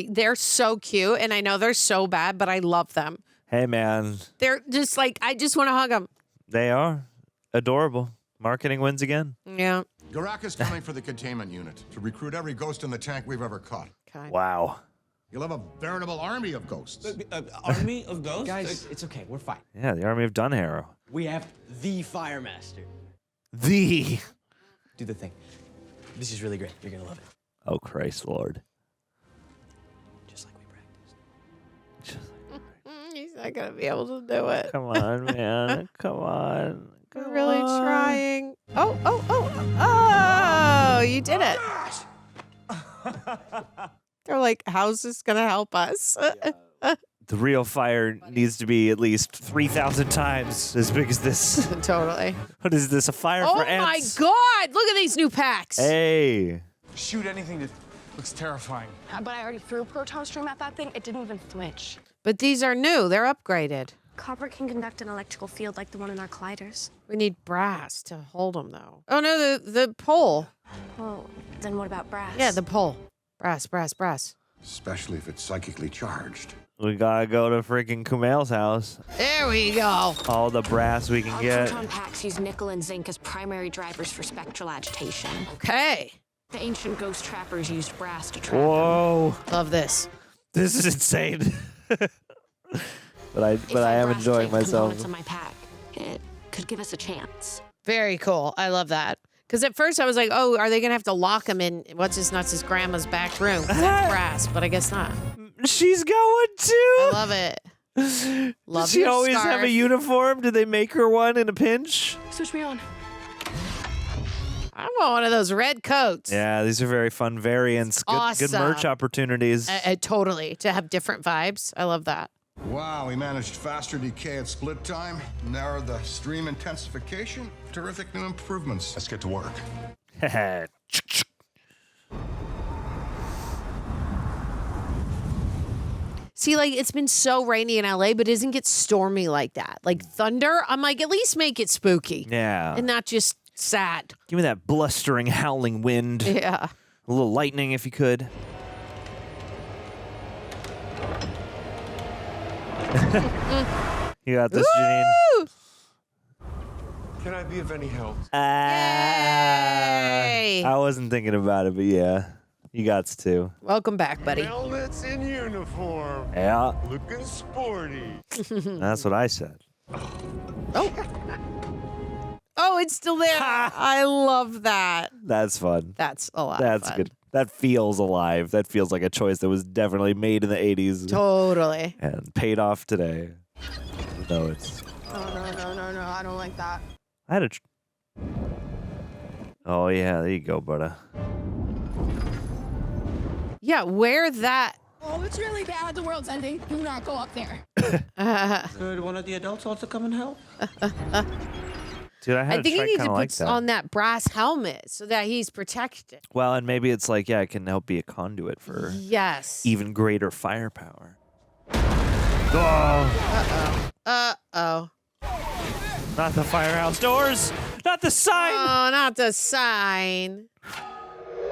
they're so cute, and I know they're so bad, but I love them. Hey, man. They're just like, I just want to hug them. They are adorable. Marketing wins again. Yeah. Garak is coming for the containment unit to recruit every ghost in the tank we've ever caught. Okay. Wow. You'll have a veritable army of ghosts. Army of ghosts? Guys, it's okay. We're fine. Yeah, the Army of Dunharrow. We have the Fire Master. The. Do the thing. This is really great. You're going to love it. Oh, Christ, Lord. Just like we practiced. He's not going to be able to do it. Come on, man. Come on. We're really trying. Oh, you did it. They're like, how's this going to help us? The real fire needs to be at least 3,000 times as big as this. Totally. What is this, a fire for ants? Oh, my God. Look at these new packs. Hey. Shoot anything that looks terrifying. But I already threw a proton stream at that thing. It didn't even flinch. But these are new. They're upgraded. Copper can conduct an electrical field like the one in our colliders. We need brass to hold them, though. Oh, no, the pole. Well, then what about brass? Yeah, the pole. Brass. Especially if it's psychically charged. We gotta go to freaking Kumail's house. There we go. All the brass we can Our get. proton packs use nickel and zinc as primary drivers for spectral agitation. Okay. The ancient ghost trappers used brass to trap Whoa. Love this. This is insane. But I am enjoying myself. Components of my pack. It could give us a chance. Very cool. I love that. Because at first I was like, oh, are they going to have to lock him in what's-his-nuts' grandma's back room? 'Cause that's brass, but I guess not. She's going too. I love it. Love Does she your always scarf. have a uniform? Did they make her one in a pinch? Switch me on. I want one of those red coats. Yeah, these are very fun variants. Good Awesome. merch opportunities. Totally. To have different vibes. I love that. Wow, we managed faster decay at split time, narrowed the stream intensification, terrific new improvements. Let's get to work. See, like, it's been so rainy in LA, but it doesn't get stormy like that. Like thunder, I'm like, at least make it spooky. Yeah. And not just sad. Give me that blustering, howling wind. Yeah. A little lightning if you could. You got this, Janine. Can I be of any help? Yay! I wasn't thinking about it, but yeah. You got to. Welcome back, buddy. Helmets in uniform. Yeah. Looking sporty. That's what I said. Oh, it's still there. I love that. That's fun. That's a lot That's of fun. good. That feels alive. That feels like a choice that was definitely made in the 80s. Totally. And paid off today. No, it's... No, I don't like that. I had a... Oh, yeah. There you go, brother. Yeah, wear that. Oh, it's really bad. The world's ending. Do not go up there. Could one of the adults also come and help? Dude, I had I think a he needs kind to of like put that. on that brass helmet so that he's protected. Well, and maybe it's like, yeah, it can help be a conduit for Yes. even greater firepower. Oh, Uh-oh. not the firehouse doors! Not the sign! Oh, not the sign.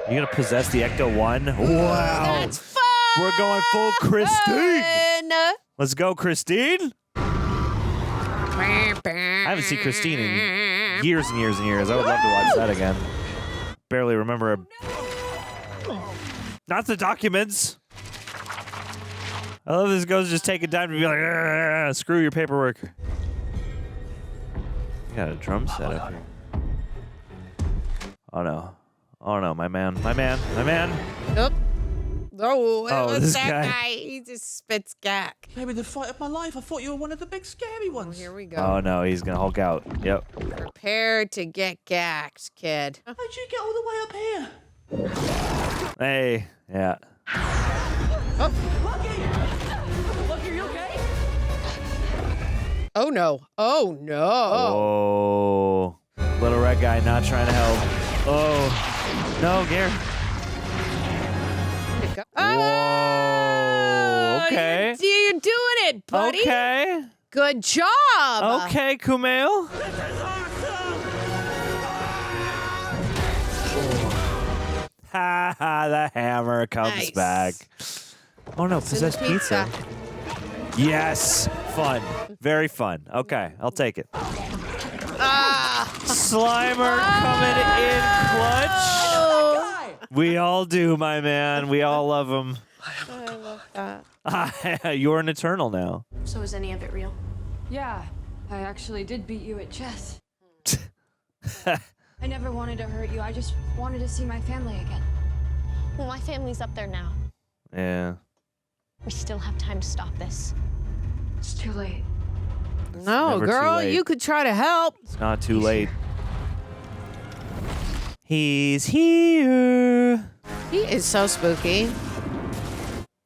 You gonna possess the Ecto 1? Wow. That's fun. We're going full Christine. Let's go, Christine. I haven't seen Christine in years and years and years. I would love to watch that again. Barely remember. Not the documents. I love this ghost just taking time to be like, screw your paperwork. You got a drum set up here. Oh no. Oh no, my man. Nope. Oh, Oh, this that guy. guy. He just spits gack. Maybe the fight of my life. I thought you were one of the big scary ones. Here we go. Oh no, he's gonna Hulk out. Yep. Prepare to get gacked, kid. How'd you get all the way up here? Hey, yeah. Lucky, are you okay? Oh no. Oh no. Oh. Little red guy not trying to help. Oh. No, Gary. Whoa. Okay. You're doing it, buddy. Okay. Good job. Okay, Kumail. Ha ha, the hammer comes Nice. back. Oh no, possessed pizza. Yes. Fun. Very fun. Okay, I'll take it. Slimer coming in clutch. We all do, my man. We all love him. I love that. You're an Eternal now. So is any of it real? Yeah, I actually did beat you at chess. I never wanted to hurt you. I just wanted to see my family again. Well, my family's up there now. Yeah. We still have time to stop this. It's too late. No, never too girl, late. you could try to help. It's not too late. He's here. He is so spooky.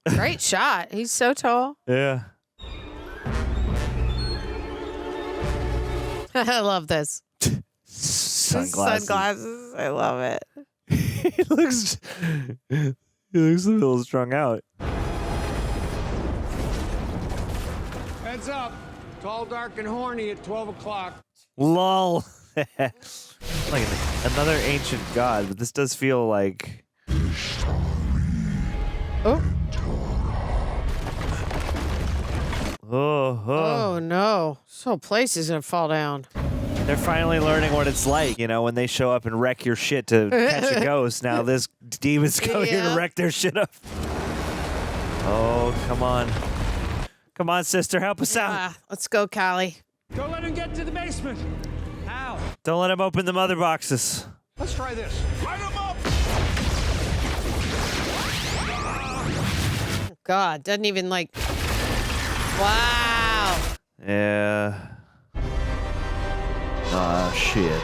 Great shot. He's so tall. Yeah. I love this. Sunglasses. Sunglasses. I love it. he looks a little strung out. Heads up. Tall, dark, and horny at 12 o'clock. Lol. Like another ancient god, but this does feel like. Oh. Oh no. This whole place is going to fall down. They're finally learning what it's like, you know, when they show up and wreck your shit to catch a ghost. Now this demon's going here to wreck their shit up. Oh, come on. Come on, sister, help us out. Let's go, Callie. Don't let him get to the basement. How? Don't let him open the mother boxes. Let's try this. Light him up! God, doesn't even like. Wow. Yeah. Ah, shit.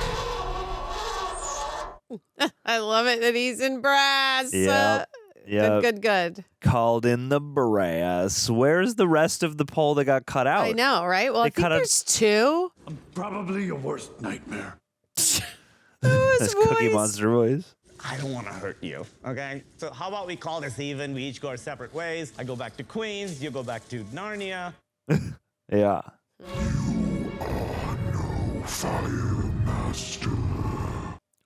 I love it that he's in brass. Yep. Yep. Good. Called in the brass. Where's the rest of the pole that got cut out? I know, right? Well, I think there's two. Probably your worst nightmare. That's Cookie Monster voice. I don't want to hurt you, okay? So how about we call this even? We each go our separate ways. I go back to Queens, you go back to Narnia. Yeah. Fire Master.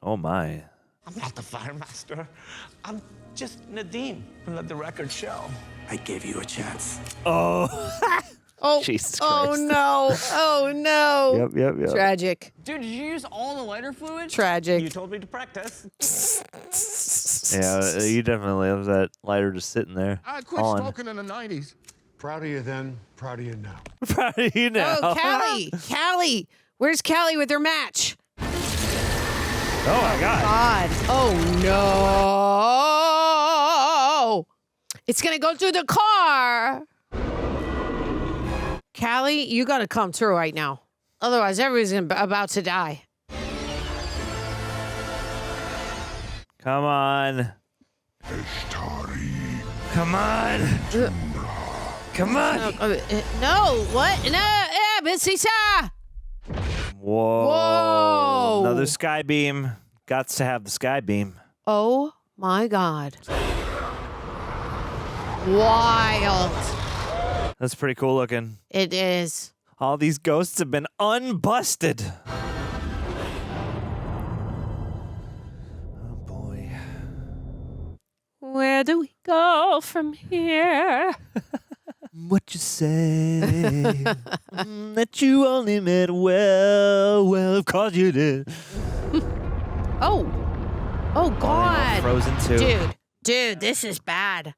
Oh my. I'm not the fire master. I'm just Nadim. Let the record show. I gave you a chance. Oh. Oh, Jesus oh Christ. no. Oh no. Yep. Tragic. Dude, did you use all the lighter fluid? Tragic. You told me to practice. Yeah, you definitely have that lighter just sitting there. I quit on. smoking in the 90s. Proud of you then, proud of you now. Proud of you now. Oh, Callie. Where's Callie with her match? Oh my God. Oh no. It's going to go through the car. Callie, you got to come through right now. Otherwise, everybody's about to die. Come on. Come on. Come on. No, what? No, Missy. Whoa. Another sky beam. Gots to have the sky beam. Oh my God. Wild. That's pretty cool looking. It is. All these ghosts have been unbusted. Oh boy. Where do we go from here? What you say? That you only meant well, of course you did. Oh God. Frozen 2. Dude, this is bad.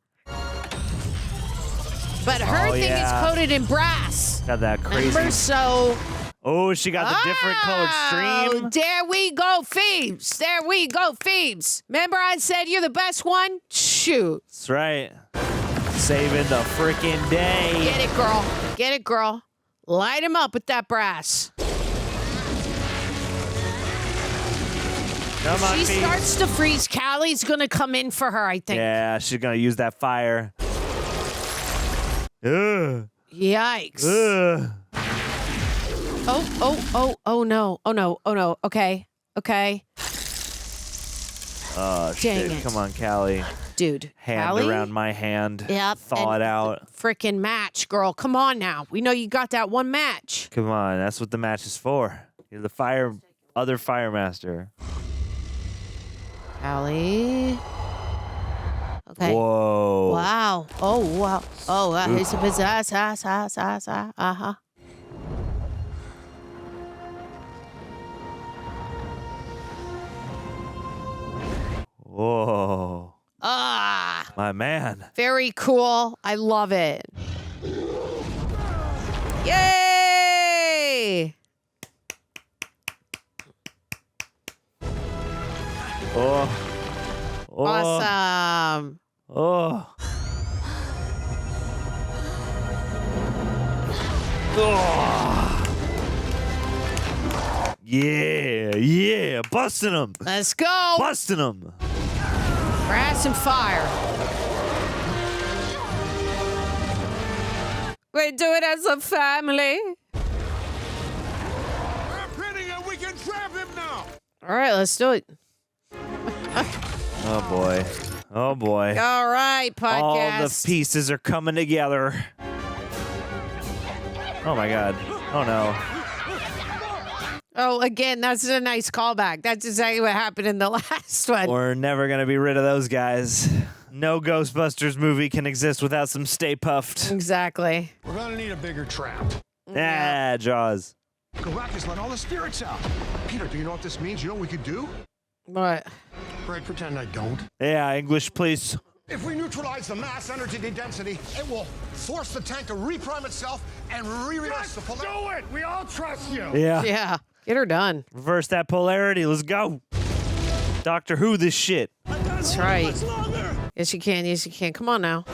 But her thing is coated in brass. Got that crazy. Remember, so. Oh, she got the different colored stream. There we go, Phoebes. There we go, Phoebes. Remember I said you're the best one? Shoot. That's right. Saving the freaking day. Get it, girl. Get it, girl. Light him up with that brass. Come on, she Phoebes. starts to freeze. Callie's going to come in for her, I think. Yeah, she's going to use that fire. Ugh. Yikes. Ugh. Oh no. Okay. Oh, shit. Dang it. Come on, Callie. Dude. Hand Callie? around my hand. Yep. Thaw it out. Frickin' match, girl. Come on now. We know you got that one match. Come on. That's what the match is for. You're the other fire master. Callie. Okay. Whoa. Wow. Oh, wow. Oh, he's a pizzazz. Uh-huh. Whoa. Ah. My man. Very cool. I love it. Yay! Oh. Awesome. Oh. Oh. Yeah. Busting them. Let's go. Busting them. Brass and fire. We do it as a family. We're pinning and we can trap him now. All right, let's do it. Oh, boy. Oh, boy. All right, podcast. All the pieces are coming together. Oh, my God. Oh, no. Oh, again, that's a nice callback. That's exactly what happened in the last one. We're never going to be rid of those guys. No Ghostbusters movie can exist without some Stay Puffed. Exactly. We're gonna need a bigger trap. Ah, Jaws. Galactus let all the spirits out. Peter, do you know what this means? You know what we could do? What? Greg, pretend I don't. Yeah, English, please. If we neutralize the mass energy density, it will force the tank to reprime itself and reverse the polarity. Do it! We all trust you! Yeah. Yeah. Get her done. Reverse that polarity. Let's go. Doctor Who this shit. That's right. Yes, you can. Yes, you can. Come on now.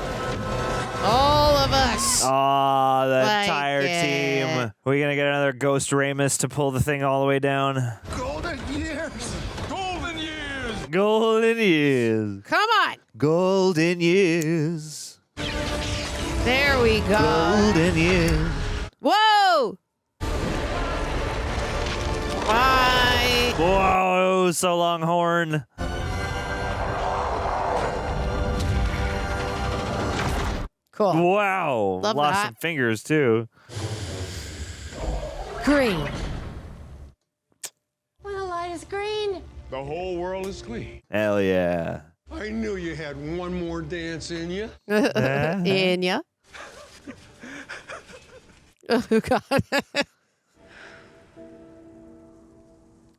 All of us. Oh, the Like entire team. it. Are we going to get another Ghost Ramus to pull the thing all the way down? Golden years! Golden years! Golden years. Come on. Golden years. There we go. Golden years. Whoa. Bye. Whoa, so Longhorn. Cool. Wow. Love Lost that. some fingers, too. Green. When the light is green. The whole world is clean. Hell yeah. I knew you had one more dance in you. In ya. Oh, God.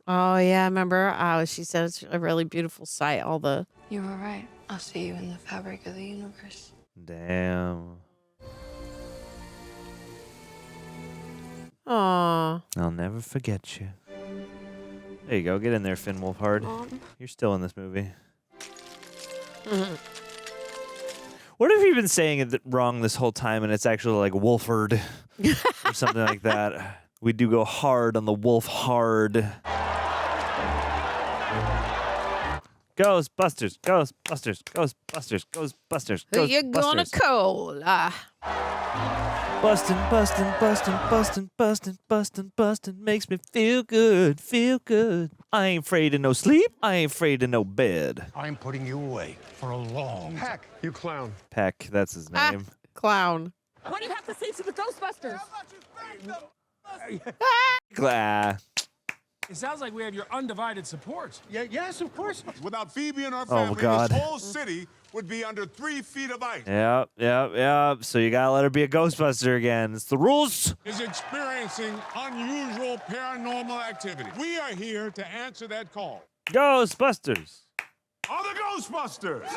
Oh, yeah. Remember? She said it's a really beautiful sight. All the. You were right. I'll see you in the fabric of the universe. Damn. Aw. I'll never forget you. There you go. Get in there, Finn Wolfhard. You're still in this movie. What if you've been saying it wrong this whole time and it's actually like Wolfhard or something like that? We do go hard on the Wolfhard. Ghostbusters, Ghostbusters, Ghostbusters, Ghostbusters, Who you gonna Ghostbusters. call? Bustin', bustin', bustin', bustin', bustin', bustin', bustin', makes me feel good, feel good. I ain't afraid of no sleep. I ain't afraid of no bed. I'm putting you away for a long time. Heck, you clown. Peck, that's his name. Clown. What do you have to say to the Ghostbusters? Glah. It sounds like we have your undivided support. Yes, of course. Without Phoebe and her Oh, family, God. this whole city would be under 3 feet of ice. Yep. So you gotta let her be a Ghostbuster again. It's the rules. Is experiencing unusual paranormal activity. We are here to answer that call. Ghostbusters. Are the Ghostbusters?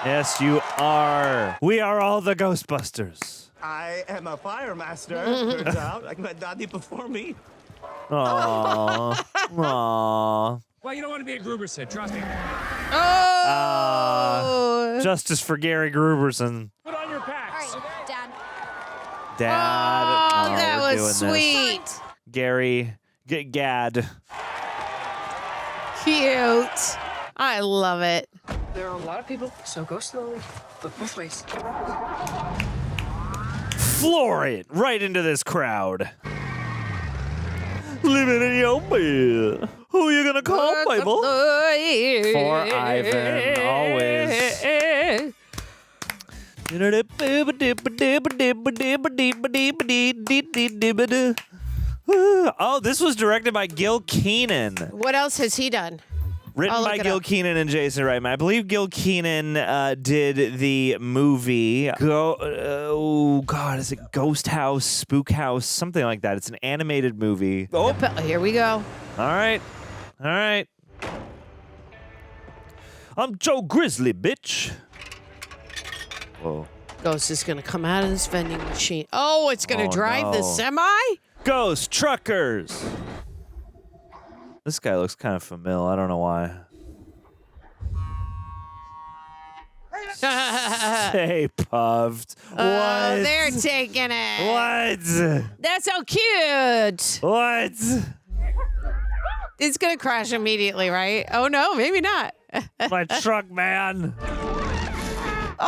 Yes, you are. We are all the Ghostbusters. I am a fire master, turns out. Like my daddy before me. Aww. Aww. Well, you don't want to be a Grooberson, trust me. Justice for Gary Grooberson. Put on your packs. All right, Dad. Dad. Oh, that we're was doing this. sweet. Gary. Gad. Cute. I love it. There are a lot of people, so go slowly. Look both ways. Floor it right into this crowd. Living in your bed. Who you gonna call, Bible? For Ivan, always. Oh, this was directed by Gil Kenan. What else has he done? Written by Gil Kenan and Jason Reitman. I believe Gil Kenan did the movie. Oh, God, is it Ghost House, Spook House, something like that? It's an animated movie. Oh, here we go. All right. I'm Joe Grizzly, bitch. Whoa. Ghost is going to come out of this vending machine. Oh, it's going to drive the no. semi? Ghost truckers. This guy looks kind of familiar. I don't know why. Stay puffed. Oh, What? they're taking it. What? That's so cute. What? It's going to crash immediately, right? Oh, no, maybe not. My truck, man. Oh,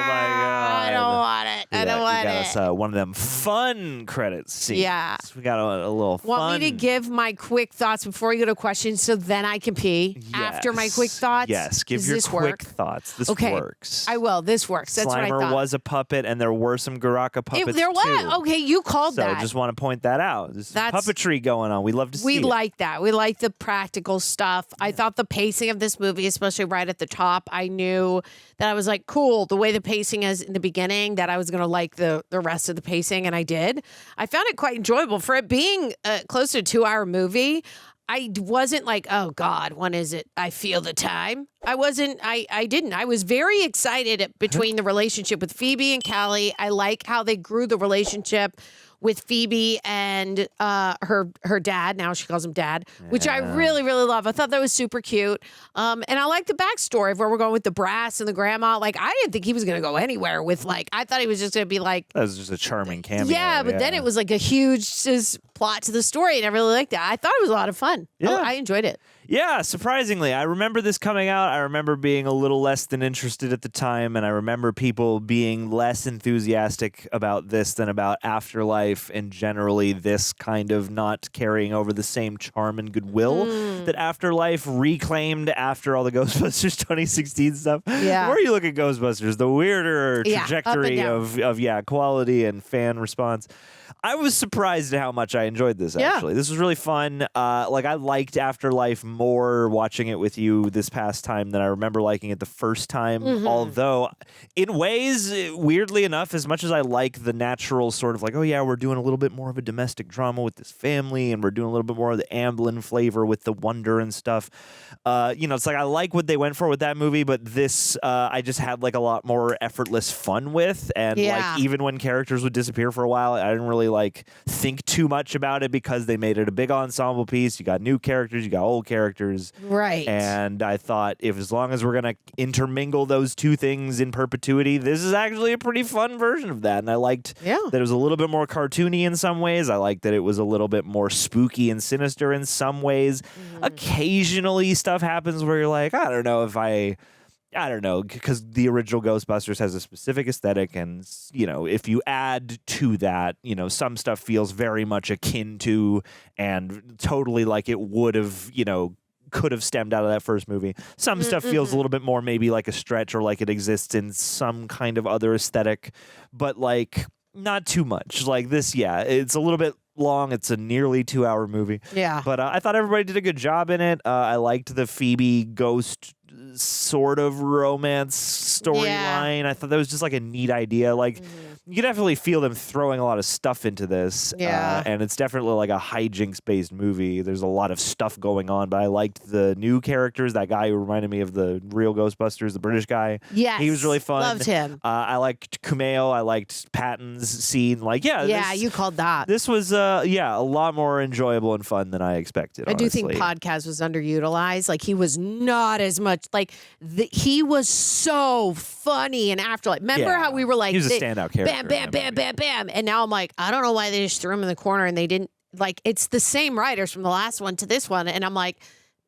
my God. I don't want it. I don't want got it. us one of them fun credit scenes. Yeah. We got a little fun. Want me to give my quick thoughts before you go to questions so then I can pee after my quick thoughts? Yes, give Does your this quick work? thoughts. This Okay. works. I will. This works. That's what I Slimer thought. was a puppet, and there were some Garaka puppets There was. too. Okay, you called So that. just want to point that out. There's some That's- puppetry going on. We love to see We it. like that. We like the practical stuff. I thought the pacing of this movie, especially right at the top, I knew that I was like, cool, the way the pacing is in the beginning, that I was going to like the rest of the pacing, and I did. I found it quite enjoyable. For it being close to a 2-hour movie, I wasn't like, oh God, when is it? I feel the time. I didn't. I was very excited between the relationship with Phoebe and Callie. I like how they grew the relationship with Phoebe and her dad. Now she calls him Dad, which I really, really love. I thought that was super cute. And I like the backstory of where we're going with the brass and the grandma. Like, I didn't think he was going to go anywhere with, like, I thought he was just going to be like, That was just a charming cameo. yeah, but then it was like a huge plot to the story, and I really liked that. I thought it was a lot of fun. Yeah. I enjoyed it. Yeah, surprisingly. I remember this coming out. I remember being a little less than interested at the time, and I remember people being less enthusiastic about this than about Afterlife, and generally this kind of not carrying over the same charm and goodwill that Afterlife reclaimed after all the Ghostbusters 2016 stuff. Yeah. Where you look at Ghostbusters, the weirder Yeah, up and trajectory down. of quality and fan response. I was surprised at how much I enjoyed this, Yeah. actually. This was really fun. Like, I liked Afterlife more watching it with you this past time than I remember liking it the first time. Mhm. Although, in ways, weirdly enough, as much as I like the natural sort of like, oh yeah, we're doing a little bit more of a domestic drama with this family, and we're doing a little bit more of the Amblin flavor with the wonder and stuff. It's like I like what they went for with that movie, but this I just had like a lot more effortless fun with. And Yeah. like, even when characters would disappear for a while, I didn't really like think too much about it because they made it a big ensemble piece. You got new characters, you got old characters. Right. And I thought, if as long as we're going to intermingle those two things in perpetuity, this is actually a pretty fun version of that. And I liked that it was a little bit more cartoony in some ways. I liked that it was a little bit more spooky and sinister in some ways. Occasionally stuff happens where you're like, I don't know, because the original Ghostbusters has a specific aesthetic, and, if you add to that, some stuff feels very much akin to and totally like it would have, could have stemmed out of that first movie. Some stuff feels a little bit more maybe like a stretch or like it exists in some kind of other aesthetic, but like not too much. Like this, yeah, it's a little bit long. It's a nearly 2-hour movie. Yeah. But I thought everybody did a good job in it. I liked the Phoebe ghost sort of romance storyline. I thought that was just like a neat idea. Like, you can definitely feel them throwing a lot of stuff into this. Yeah. And it's definitely like a hijinks-based movie. There's a lot of stuff going on, but I liked the new characters. That guy who reminded me of the real Ghostbusters, the British guy. Yes. He was really fun. Loved him. I liked Kumail. I liked Patton's scene. Like, Yeah, you called that. This was, a lot more enjoyable and fun than I expected, I do think honestly. Podcast was underutilized. Like, he was not as much, like, he was so funny in Afterlife. Remember how we were like, he was a standout character. Bam, bam, bam, bam, bam. And now I'm like, I don't know why they just threw him in the corner and they didn't, like, it's the same writers from the last one to this one. And I'm like,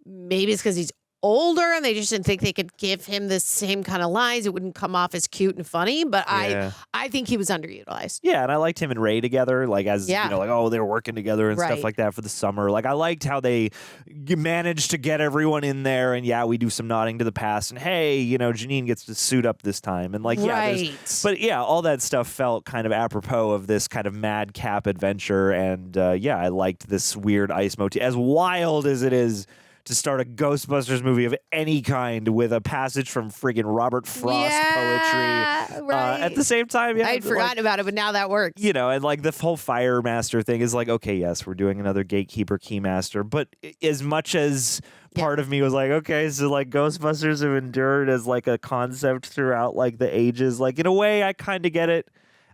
maybe it's because he's older and they just didn't think they could give him the same kind of lines. It wouldn't come off as cute and funny, but I think he was underutilized. Yeah, and I liked him and Ray together, like as you know, like they were working together and stuff like that for the summer. Like I liked how they managed to get everyone in there, and we do some nodding to the past, and hey, Janine gets to suit up this time, and like all that stuff felt kind of apropos of this kind of madcap adventure, and I liked this weird ice motif, as wild as it is to start a Ghostbusters movie of any kind with a passage from friggin' Robert Frost poetry. Right. At the same time, I'd forgotten about it, but now that works. And like the whole Fire Master thing is like, okay, yes, we're doing another Gatekeeper Keymaster, but as much as part of me was like, okay, so like Ghostbusters have endured as like a concept throughout like the ages, like in a way I kind of get it.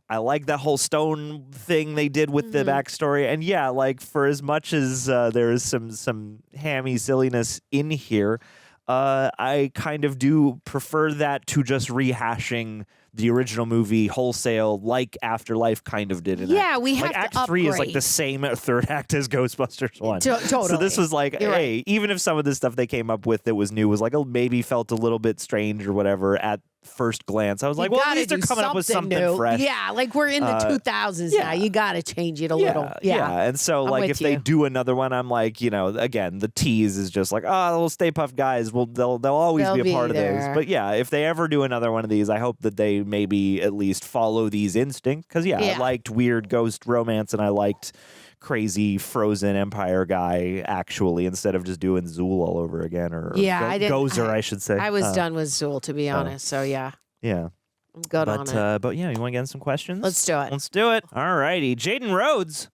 I like that whole stone thing they did with the backstory. And like for as much as there is some hammy silliness in here, I kind of do prefer that to just rehashing the original movie wholesale, like Afterlife kind of did. We have like to Act 3 is like upgrade. the same third act as Ghostbusters 1. Totally. So this was like, You're hey, even if some of this stuff they came up with that was new was like, maybe felt a little bit strange or whatever at first glance, I was like, well, at least they're coming up with something new. fresh. Yeah, like we're in the 2000s now. You got to change it a little. Yeah. And so, I'm like, with if they you. do another one, I'm like, again, the tease is just like, little Stay Puft guys, they'll always They'll be a part be of there. this. But if they ever do another one of these, I hope that they maybe at least follow these instincts. Because, I liked weird ghost romance and I liked crazy frozen Empire guy actually instead of just doing Zool all over again or I didn't. Gozer, I should say. I was done with Zool, to be honest. So yeah. Yeah. I'm good on it. But you want to get in some questions? Let's do it. Let's do it. All righty. Jaden Rhodes.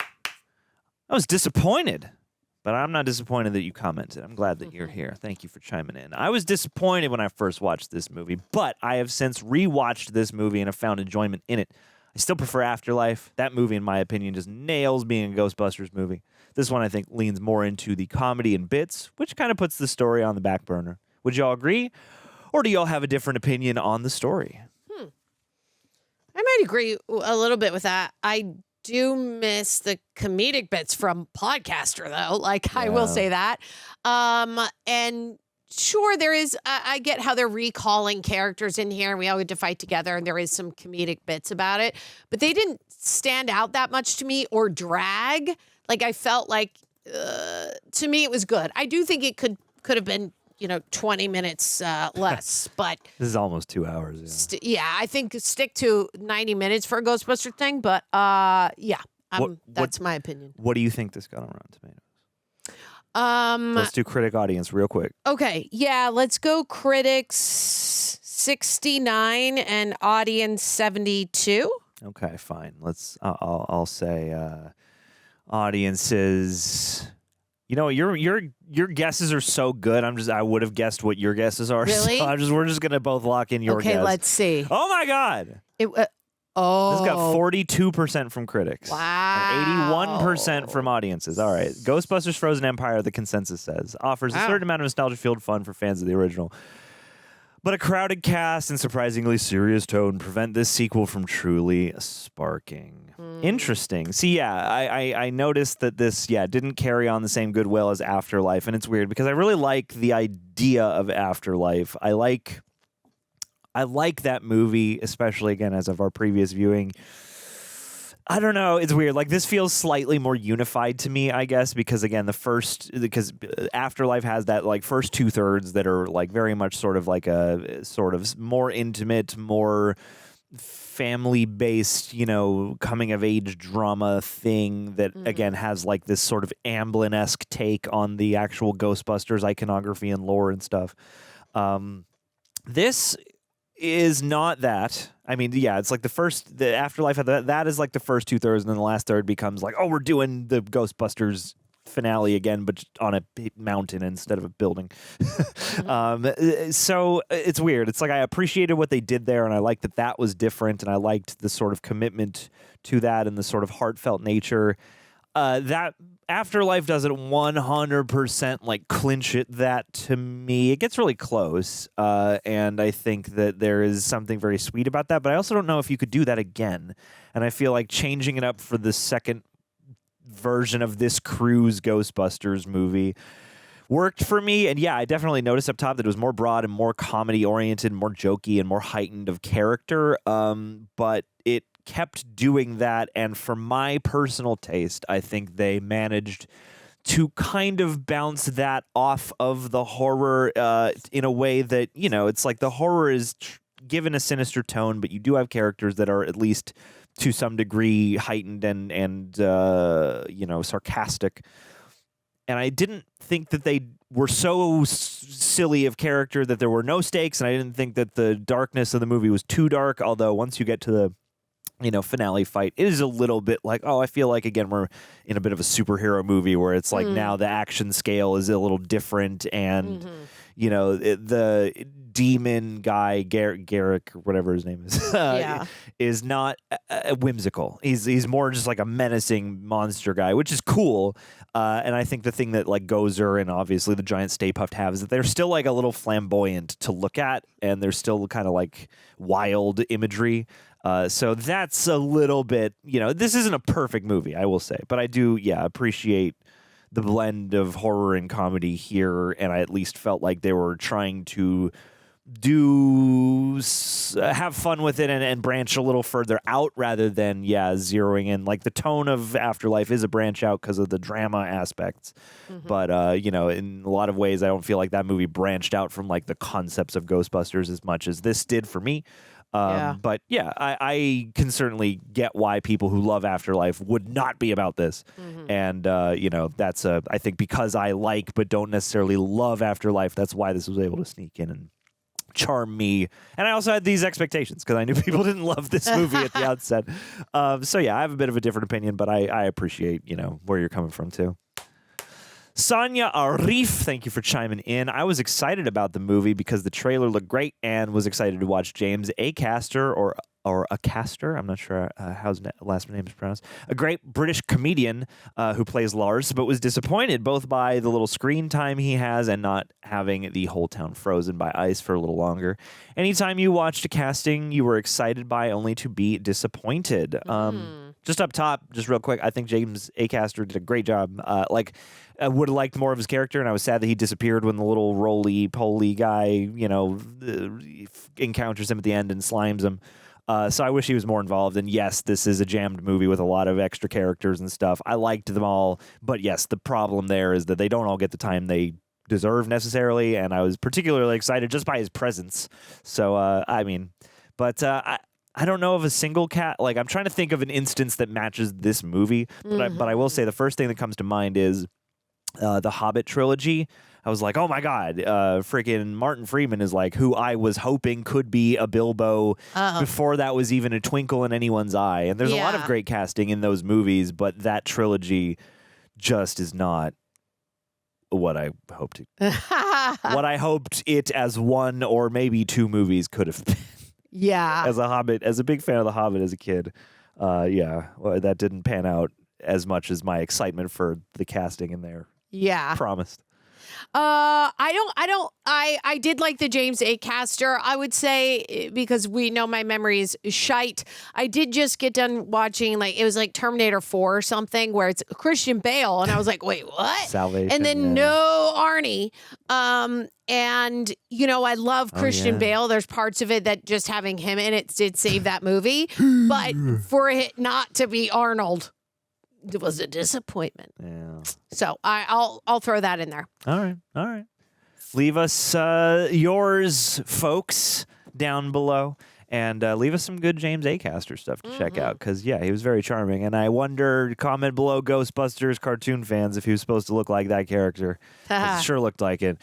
I was disappointed, but I'm not disappointed that you commented. I'm glad that you're here. Thank you for chiming in. I was disappointed when I first watched this movie, but I have since rewatched this movie and have found enjoyment in it. I still prefer Afterlife. That movie, in my opinion, just nails being a Ghostbusters movie. This one, I think, leans more into the comedy and bits, which kind of puts the story on the back burner. Would y'all agree? Or do y'all have a different opinion on the story? I might agree a little bit with that. I do miss the comedic bits from Podcaster, though. Like, I will say that. And sure, there is, I get how they're recalling characters in here and we all get to fight together and there is some comedic bits about it, but they didn't stand out that much to me or drag. Like, I felt like, to me, it was good. I do think it could have been, 20 minutes less, but This is almost 2 hours. I think stick to 90 minutes for a Ghostbuster thing, but that's my opinion. What do you think this got on Rotten Tomatoes? Let's do critic audience real quick. Okay, let's go critics 69 and audience 72. Okay, fine. I'll say audiences. Your guesses are so good. I would have guessed what your guesses are. Really? So we're just gonna both lock in your guess. Okay, let's see. Oh my God! This got 42% from critics. Wow. And 81% from audiences. All right. Ghostbusters Frozen Empire, the consensus says, offers a certain amount of nostalgia-fueled fun for fans of the original. But a crowded cast and surprisingly serious tone prevent this sequel from truly sparking. Interesting. See, I noticed that this, didn't carry on the same goodwill as Afterlife. And it's weird because I really like the idea of Afterlife. I like that movie, especially, again, as of our previous viewing. I don't know. It's weird. Like, this feels slightly more unified to me, I guess, because, again, because Afterlife has that, like, first 2/3 that are, like, very much sort of like a sort of more intimate, more family-based, coming of age drama thing that again has like this sort of Amblin-esque take on the actual Ghostbusters iconography and lore and stuff. This is not that. I mean, yeah, it's like the Afterlife of that is like the first 2/3, and then the last third becomes like, oh, we're doing the Ghostbusters finale again, but on a mountain instead of a building. So it's weird. It's like I appreciated what they did there, and I liked that was different, and I liked the sort of commitment to that and the sort of heartfelt nature. That Afterlife doesn't 100% like clinch it that to me. It gets really close, and I think that there is something very sweet about that, but I also don't know if you could do that again. And I feel like changing it up for the second version of this Cruise Ghostbusters movie worked for me. And yeah, I definitely noticed up top that it was more broad and more comedy oriented, more jokey and more heightened of character. But it kept doing that. And for my personal taste, I think they managed to kind of bounce that off of the horror in a way that, it's like the horror is given a sinister tone, but you do have characters that are at least to some degree heightened and sarcastic. And I didn't think that they were so silly of character that there were no stakes, and I didn't think that the darkness of the movie was too dark, although once you get to the finale fight, it is a little bit like, I feel like, again, we're in a bit of a superhero movie where it's like now the action scale is a little different, and the demon guy, Garrick, or whatever his name is, is not whimsical. He's more just like a menacing monster guy, which is cool. And I think the thing that like Gozer and obviously the giant Stay Puft have is that they're still like a little flamboyant to look at, and they're still kind of like wild imagery. So that's a little bit, this isn't a perfect movie, I will say, but I do, appreciate the blend of horror and comedy here, and I at least felt like they were trying to have fun with it and branch a little further out rather than zeroing in. Like the tone of Afterlife is a branch out because of the drama aspects, but in a lot of ways I don't feel like that movie branched out from like the concepts of Ghostbusters as much as this did for me. But I can certainly get why people who love Afterlife would not be about this. And, that's I think because I like but don't necessarily love Afterlife, that's why this was able to sneak in and charm me. And I also had these expectations because I knew people didn't love this movie at the outset. So I have a bit of a different opinion, but I appreciate, where you're coming from too. Sonia Arif, thank you for chiming in. I was excited about the movie because the trailer looked great and was excited to watch James Acaster or Acaster, I'm not sure how his last name is pronounced, a great British comedian who plays Lars, but was disappointed both by the little screen time he has and not having the whole town frozen by ice for a little longer. Anytime you watched a casting you were excited by only to be disappointed. Just up top, just real quick, I think James Acaster did a great job. I would have liked more of his character, and I was sad that he disappeared when the little roly-poly guy, encounters him at the end and slimes him. So I wish he was more involved. And yes, this is a jammed movie with a lot of extra characters and stuff. I liked them all, but yes, the problem there is that they don't all get the time they deserve necessarily, and I was particularly excited just by his presence. So, I don't know of a single cat. Like, I'm trying to think of an instance that matches this movie, but I will say the first thing that comes to mind is the Hobbit trilogy. I was like, oh my God, freaking Martin Freeman is like who I was hoping could be a Bilbo before that was even a twinkle in anyone's eye. And there's a lot of great casting in those movies, but that trilogy just is not what I hoped what I hoped it as one or maybe two movies could have been. Yeah. As a big fan of The Hobbit as a kid, that didn't pan out as much as my excitement for the casting in there. Yeah. Promised. I did like the James Acaster. I would say, because we know my memory is shite, I did just get done watching, it was like Terminator 4 or something, where it's Christian Bale, and I was like, wait, what? Salvation. And then no Arnie. And, I love Christian Bale. There's parts of it that just having him in it did save that movie. But for it not to be Arnold, it was a disappointment. Yeah. So I'll throw that in there. All right. Leave us yours, folks, down below. And leave us some good James Acaster stuff to check out, because, yeah, he was very charming. And I wonder, comment below, Ghostbusters cartoon fans, if he was supposed to look like that character. It sure looked like it.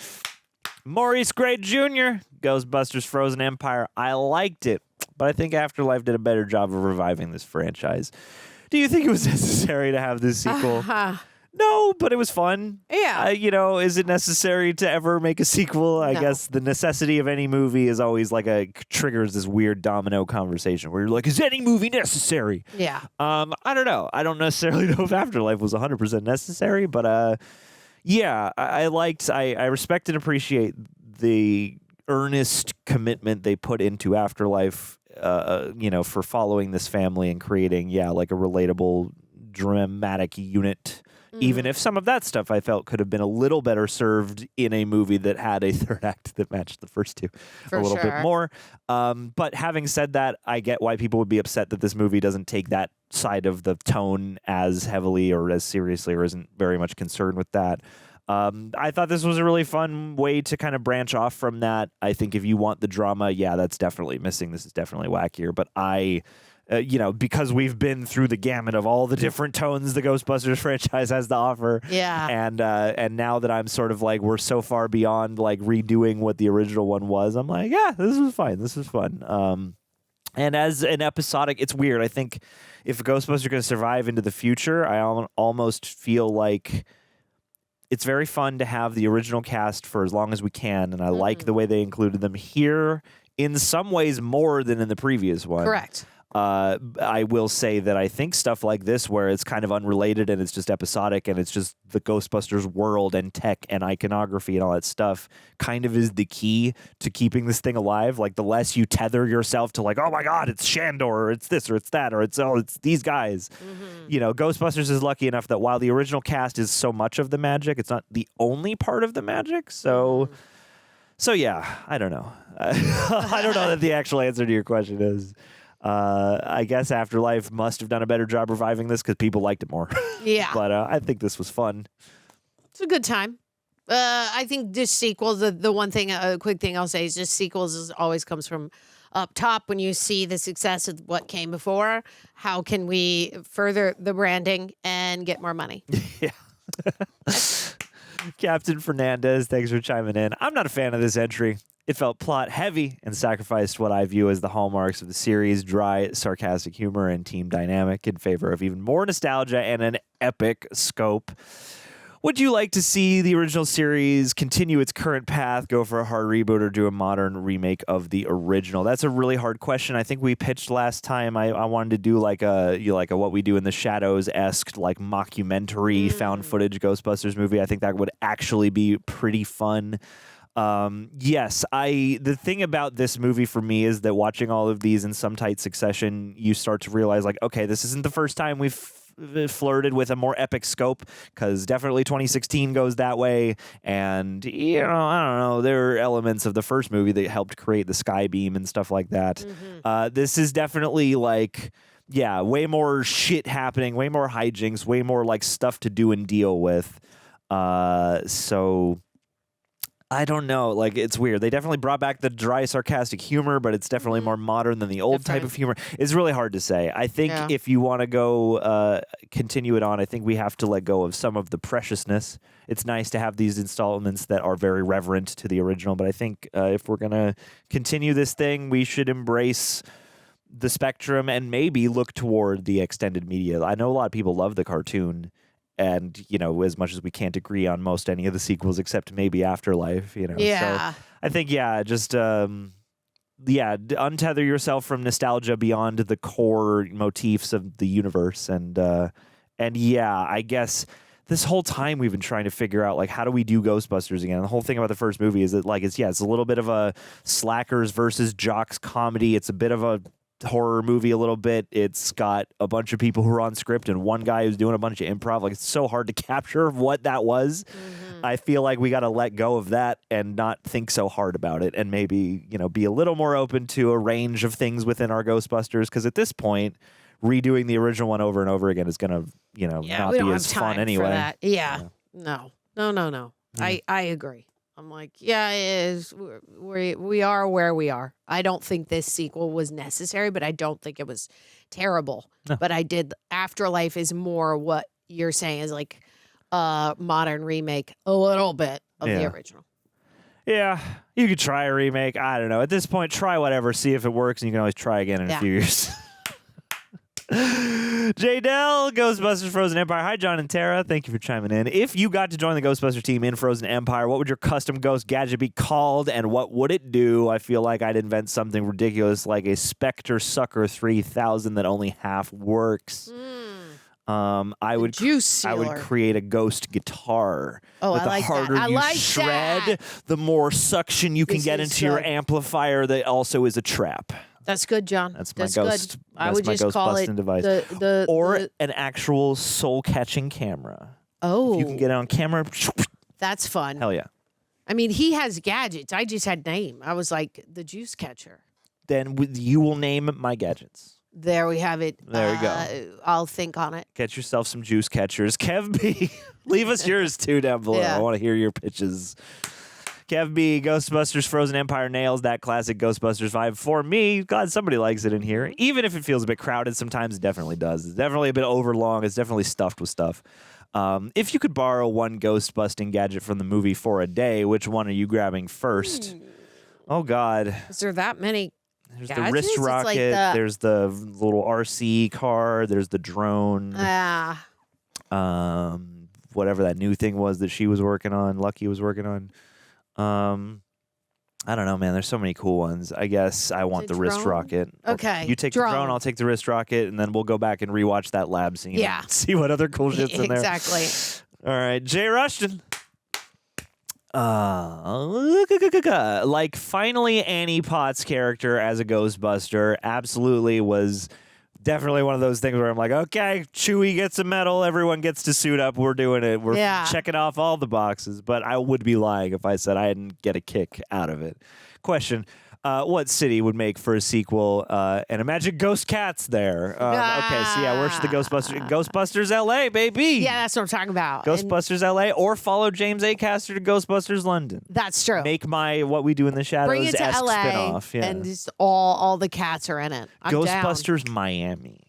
Maurice Gray Jr., Ghostbusters Frozen Empire. I liked it, but I think Afterlife did a better job of reviving this franchise. Do you think it was necessary to have this sequel? No, but it was fun. Yeah. Is it necessary to ever make a sequel? I guess the necessity of any movie is always triggers this weird domino conversation where you're like, is any movie necessary? Yeah. I don't know. I don't necessarily know if Afterlife was 100% necessary, but yeah, I respect and appreciate the earnest commitment they put into Afterlife, for following this family and creating, a relatable, dramatic unit. Even if some of that stuff I felt could have been a little better served in a movie that had a third act that matched the first two a little bit more. But having said that, I get why people would be upset that this movie doesn't take that side of the tone as heavily or as seriously, or isn't very much concerned with that. I thought this was a really fun way to kind of branch off from that. I think if you want the drama, that's definitely missing. This is definitely wackier. But because we've been through the gamut of all the different tones the Ghostbusters franchise has to offer. Yeah. And now that I'm sort of we're so far beyond redoing what the original one was, I'm like, yeah, this was fine. This was fun. And as an episodic, it's weird. I think if Ghostbusters are going to survive into the future, I almost feel like it's very fun to have the original cast for as long as we can. And I like the way they included them here in some ways more than in the previous one. Correct. I will say that I think stuff like this, where it's kind of unrelated and it's just episodic and it's just the Ghostbusters world and tech and iconography and all that stuff, kind of is the key to keeping this thing alive. The less you tether yourself to oh my God, it's Shandor, or it's this or it's that, or it's these guys. Ghostbusters is lucky enough that while the original cast is so much of the magic, it's not the only part of the magic. So yeah, I don't know. I don't know that the actual answer to your question is. I guess Afterlife must have done a better job reviving this because people liked it more. Yeah. But I think this was fun. It's a good time. I think just sequels, the one thing, a quick thing I'll say is just sequels always comes from up top. When you see the success of what came before, how can we further the branding and get more money? Yeah. Captain Fernandez, thanks for chiming in. I'm not a fan of this entry. It felt plot heavy and sacrificed what I view as the hallmarks of the series: dry, sarcastic humor and team dynamic in favor of even more nostalgia and an epic scope. Would you like to see the original series continue its current path, go for a hard reboot, or do a modern remake of the original? That's a really hard question. I think we pitched last time. I wanted to do a What We Do in the Shadows-esque mockumentary found footage Ghostbusters movie. I think that would actually be pretty fun. Yes, the thing about this movie for me is that watching all of these in some tight succession, you start to realize okay, this isn't the first time we've flirted with a more epic scope, because definitely 2016 goes that way. And, I don't know, there are elements of the first movie that helped create the sky beam and stuff like that. This is definitely way more shit happening, way more hijinks, way more stuff to do and deal with. So I don't know. It's weird. They definitely brought back the dry, sarcastic humor, but it's definitely more modern than the old type of humor. It's really hard to say. I think if you want to go continue it on, I think we have to let go of some of the preciousness. It's nice to have these installments that are very reverent to the original, but I think if we're going to continue this thing, we should embrace the spectrum and maybe look toward the extended media. I know a lot of people love the cartoon. And, as much as we can't agree on most any of the sequels except maybe Afterlife, Yeah. So I think, just, untether yourself from nostalgia beyond the core motifs of the universe. And I guess this whole time we've been trying to figure out, how do we do Ghostbusters again? And the whole thing about the first movie is that, it's a little bit of a slackers versus jocks comedy. It's a bit of a horror movie a little bit. It's got a bunch of people who are on script and one guy who's doing a bunch of improv. It's so hard to capture what that was. I feel like we got to let go of that and not think so hard about it, and maybe, be a little more open to a range of things within our Ghostbusters, because at this point, redoing the original one over and over again is going to, not be as fun anyway. Yeah. No. I agree I'm like, yeah, it is. We are where we are. I don't think this sequel was necessary, but I don't think it was terrible. No. But Afterlife is more what you're saying is like a modern remake, a little bit of the original. Yeah, you could try a remake. I don't know. At this point, try whatever, see if it works, and you can always try again in a few years. J-Dell, Ghostbusters Frozen Empire. Hi, John and Tara. Thank you for chiming in. If you got to join the Ghostbuster team in Frozen Empire, what would your custom ghost gadget be called, and what would it do? I feel like I'd invent something ridiculous like a Spectre Sucker 3000 that only half works. I would create a ghost guitar. Oh, the I like harder that. I you like shred, that. the more suction you can get into your amplifier that also is a trap. That's good, John. That's my ghost. Good. I would just call it device. An actual soul-catching camera. Oh. If you can get it on camera. That's fun. Hell yeah. I mean, he has gadgets. I just had name. I was like, the juice catcher. Then you will name my gadgets. There we have it. There we go. I'll think on it. Get yourself some juice catchers. Kev B, leave us yours too down below. Yeah. I want to hear your pitches. Kev B, Ghostbusters Frozen Empire nails that classic Ghostbusters vibe for me. God, somebody likes it in here. Even if it feels a bit crowded, sometimes it definitely does. It's definitely a bit overlong. It's definitely stuffed with stuff. If you could borrow one ghost-busting gadget from the movie for a day, which one are you grabbing first? Oh, God. Is there that many There's gadgets? the wrist rocket. Like There's the little RC car. There's the drone. Whatever that new thing was that she was working on, Lucky was working on. I don't know, man. There's so many cool ones. I guess I want the wrist rocket. Okay. You take the drone, I'll take the wrist rocket, and then we'll go back and rewatch that lab scene. Yeah. And see what other cool shit's in there. Exactly. All right, Jay Rushton. Like finally Annie Potts' character as a Ghostbuster absolutely was definitely one of those things where I'm like, okay, Chewie gets a medal, everyone gets to suit up, we're doing it, we're checking off all the boxes. But I would be lying if I said I didn't get a kick out of it. Question. What city would make for a sequel? And imagine ghost cats there. Okay, so yeah, where's the Ghostbusters? Ghostbusters LA, baby. Yeah, that's what I'm talking about. Ghostbusters LA, or follow James A. Caster to Ghostbusters London. That's true. Make my What We Do in the Shadows Bring it to LA, spinoff. Yeah. and just all the cats are in it. I'm Ghostbusters down. Miami.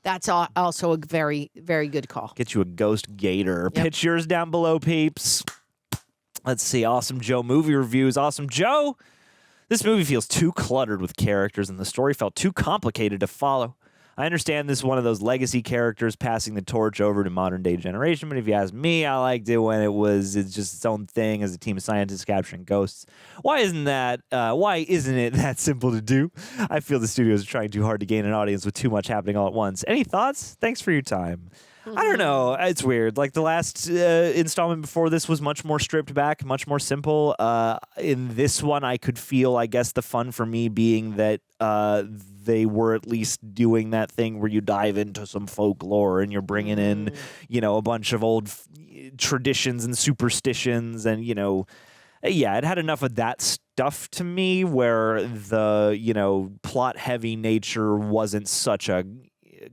That's also a very, very good call. Get you a ghost gator. Yep. Pitch yours down below, peeps. Let's see. Awesome Joe movie reviews. Awesome Joe. This movie feels too cluttered with characters, and the story felt too complicated to follow. I understand this is one of those legacy characters passing the torch over to modern-day generation, but if you ask me, I liked it when it's just its own thing as a team of scientists capturing ghosts. Why isn't it that simple to do? I feel the studios are trying too hard to gain an audience with too much happening all at once. Any thoughts? Thanks for your time. I don't know. It's weird. Like the last installment before this was much more stripped back, much more simple. In this one, I could feel, I guess, the fun for me being that they were at least doing that thing where you dive into some folklore and you're bringing in, a bunch of old traditions and superstitions and, yeah, it had enough of that stuff to me where the, plot-heavy nature wasn't such a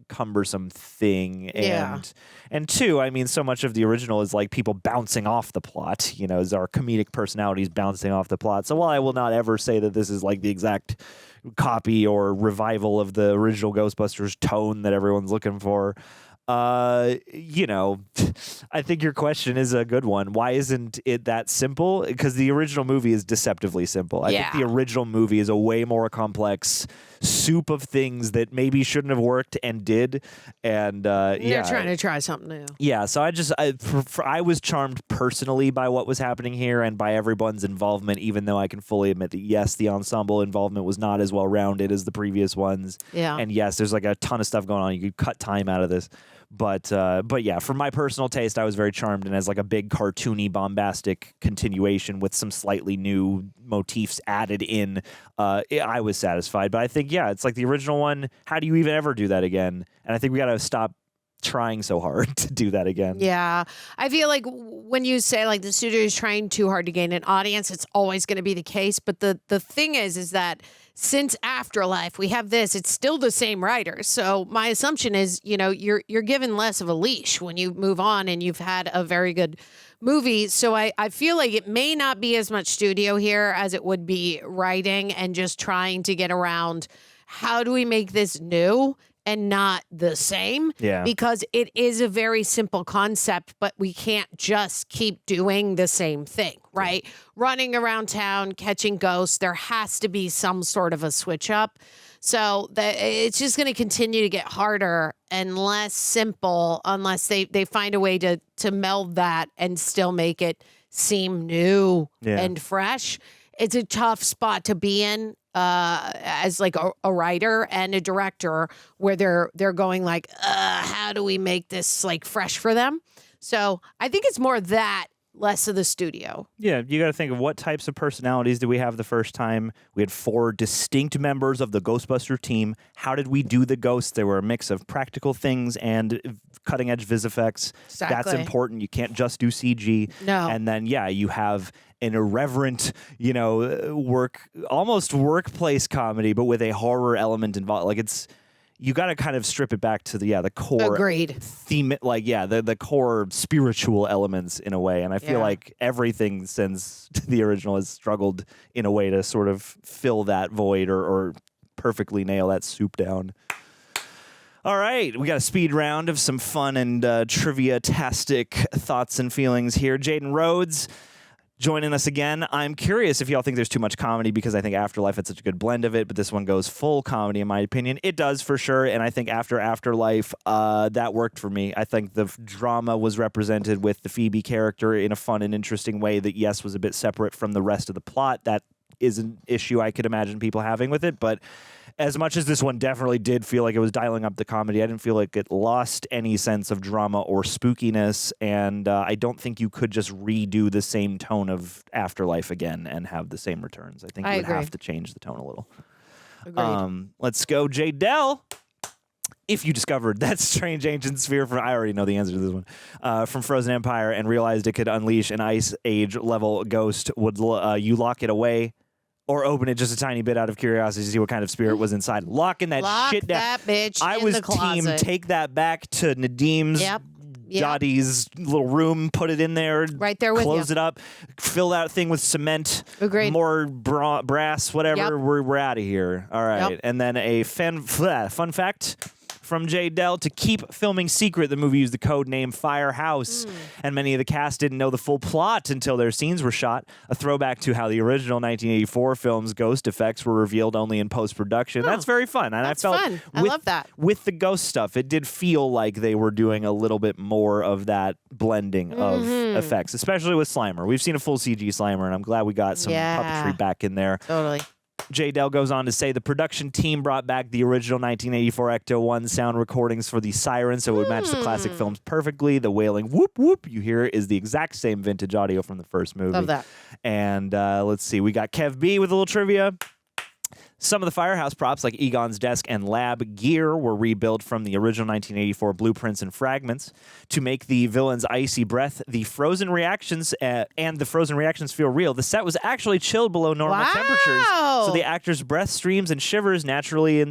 cumbersome thing. And two, I mean, so much of the original is like people bouncing off the plot, as our comedic personalities bouncing off the plot. So while I will not ever say that this is like the exact copy or revival of the original Ghostbusters tone that everyone's looking for, I think your question is a good one. Why isn't it that simple? Because the original movie is deceptively simple. I think the original movie is a way more complex soup of things that maybe shouldn't have worked and did. And They're trying to try something new. Yeah, so I was charmed personally by what was happening here and by everyone's involvement, even though I can fully admit that, yes, the ensemble involvement was not as well-rounded as the previous ones. Yeah. And yes, there's like a ton of stuff going on. You could cut time out of this. But yeah, for my personal taste, I was very charmed, and as like a big cartoony, bombastic continuation with some slightly new motifs added in, I was satisfied. But I think, yeah, it's like the original one. How do you even ever do that again? And I think we got to stop trying so hard to do that again. Yeah. I feel like when you say like the studio is trying too hard to gain an audience, it's always going to be the case. But the thing is that since Afterlife, we have this, it's still the same writers. So my assumption is, you're given less of a leash when you move on and you've had a very good movie. So I feel like it may not be as much studio here as it would be writing and just trying to get around how do we make this new and not the same? Yeah. Because it is a very simple concept, but we can't just keep doing the same thing, right? Yeah. Running around town, catching ghosts. There has to be some sort of a switch up. So it's just going to continue to get harder and less simple unless they find a way to meld that and still make it seem new and fresh. It's a tough spot to be in as like a writer and a director where they're going like, how do we make this like fresh for them? So I think it's more that, less of the studio. Yeah, you got to think of what types of personalities did we have the first time? We had 4 distinct members of the Ghostbuster team. How did we do the ghosts? They were a mix of practical things and cutting-edge vis effects. Exactly. That's important. You can't just do CG. No. And then, you have an irreverent, almost workplace comedy, but with a horror element involved. Like you got to kind of strip it back to the core theme, the core spiritual elements in a way. And I feel like everything since the original has struggled in a way to sort of fill that void or perfectly nail that soup down. All right, we got a speed round of some fun and trivia-tastic thoughts and feelings here. Jaden Rhodes joining us again. I'm curious if y'all think there's too much comedy because I think Afterlife had such a good blend of it, but this one goes full comedy in my opinion. It does for sure, and I think after Afterlife, that worked for me. I think the drama was represented with the Phoebe character in a fun and interesting way that, yes, was a bit separate from the rest of the plot. That is an issue I could imagine people having with it, but as much as this one definitely did feel like it was dialing up the comedy, I didn't feel like it lost any sense of drama or spookiness, and I don't think you could just redo the same tone of Afterlife again and have the same returns. I think you would have to change the tone a little. Agreed. Let's go, Jay Dell. If you discovered that strange ancient sphere from, I already know the answer to this one, from Frozen Empire and realized it could unleash an Ice Age level ghost, would you lock it away? Or open it just a tiny bit out of curiosity to see what kind of spirit was inside. Locking that shit down. That bitch I in was the closet. team take that back to Nadim's, Dottie's little room, put it in there. Right there with close you. it up, fill that thing with cement. Agreed. More brass, whatever. Yep. We're out of here. All right. Yep. And then a fun fact from Jay Dell: to keep filming secret, the movie used the code name Firehouse, and many of the cast didn't know the full plot until their scenes were shot. A throwback to how the original 1984 film's ghost effects were revealed only in post-production. That's very fun, and that's I felt fun. I love that. With the ghost stuff, it did feel like they were doing a little bit more of that blending of effects, especially with Slimer. We've seen a full CG Slimer, and I'm glad we got some puppetry back in there. Totally. Jay Dell goes on to say the production team brought back the original 1984 Ecto-1 sound recordings for the siren, so it would match the classic films perfectly. The wailing whoop whoop you hear is the exact same vintage audio from the first movie. Love that. And let's see, we got Kev B with a little trivia. Some of the Firehouse props, like Egon's desk and lab gear, were rebuilt from the original 1984 blueprints and fragments to make the villain's icy breath, the frozen reactions, and the frozen reactions feel real. The set was actually chilled below normal temperatures, so the actor's breath streams and shivers naturally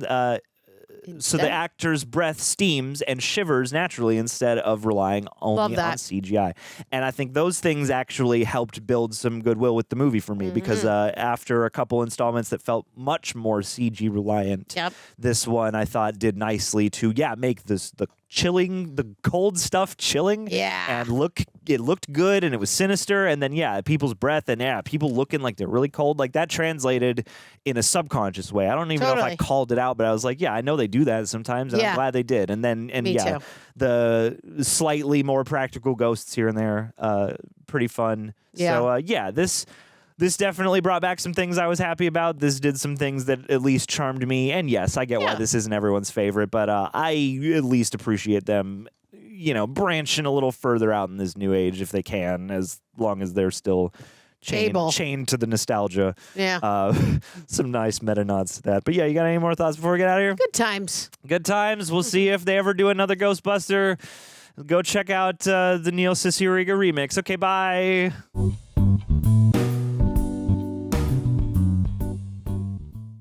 so the actor's breath steams and shivers naturally instead of relying only on CGI. And I think those things actually helped build some goodwill with the movie for me because after a couple installments that felt much more CG reliant, this one I thought did nicely to make the cold stuff chilling. And it looked good and it was sinister. And then people's breath and people looking like they're really cold. Like that translated in a subconscious way. I don't even know if I called it out, but I was like, I know they do that sometimes, and I'm glad they did. And then Me too. the slightly more practical ghosts here and there, pretty fun. So this definitely brought back some things I was happy about. This did some things that at least charmed me. And yes, I get why this isn't everyone's favorite, but I at least appreciate them, branching a little further out in this new age if they can, as long as they're still chained to the nostalgia. Yeah. Some nice meta nods to that. But yeah, you got any more thoughts before we get out of here? Good times. Good times. We'll see if they ever do another Ghostbuster. Go check out the Neil Cicierega remix. Okay, bye.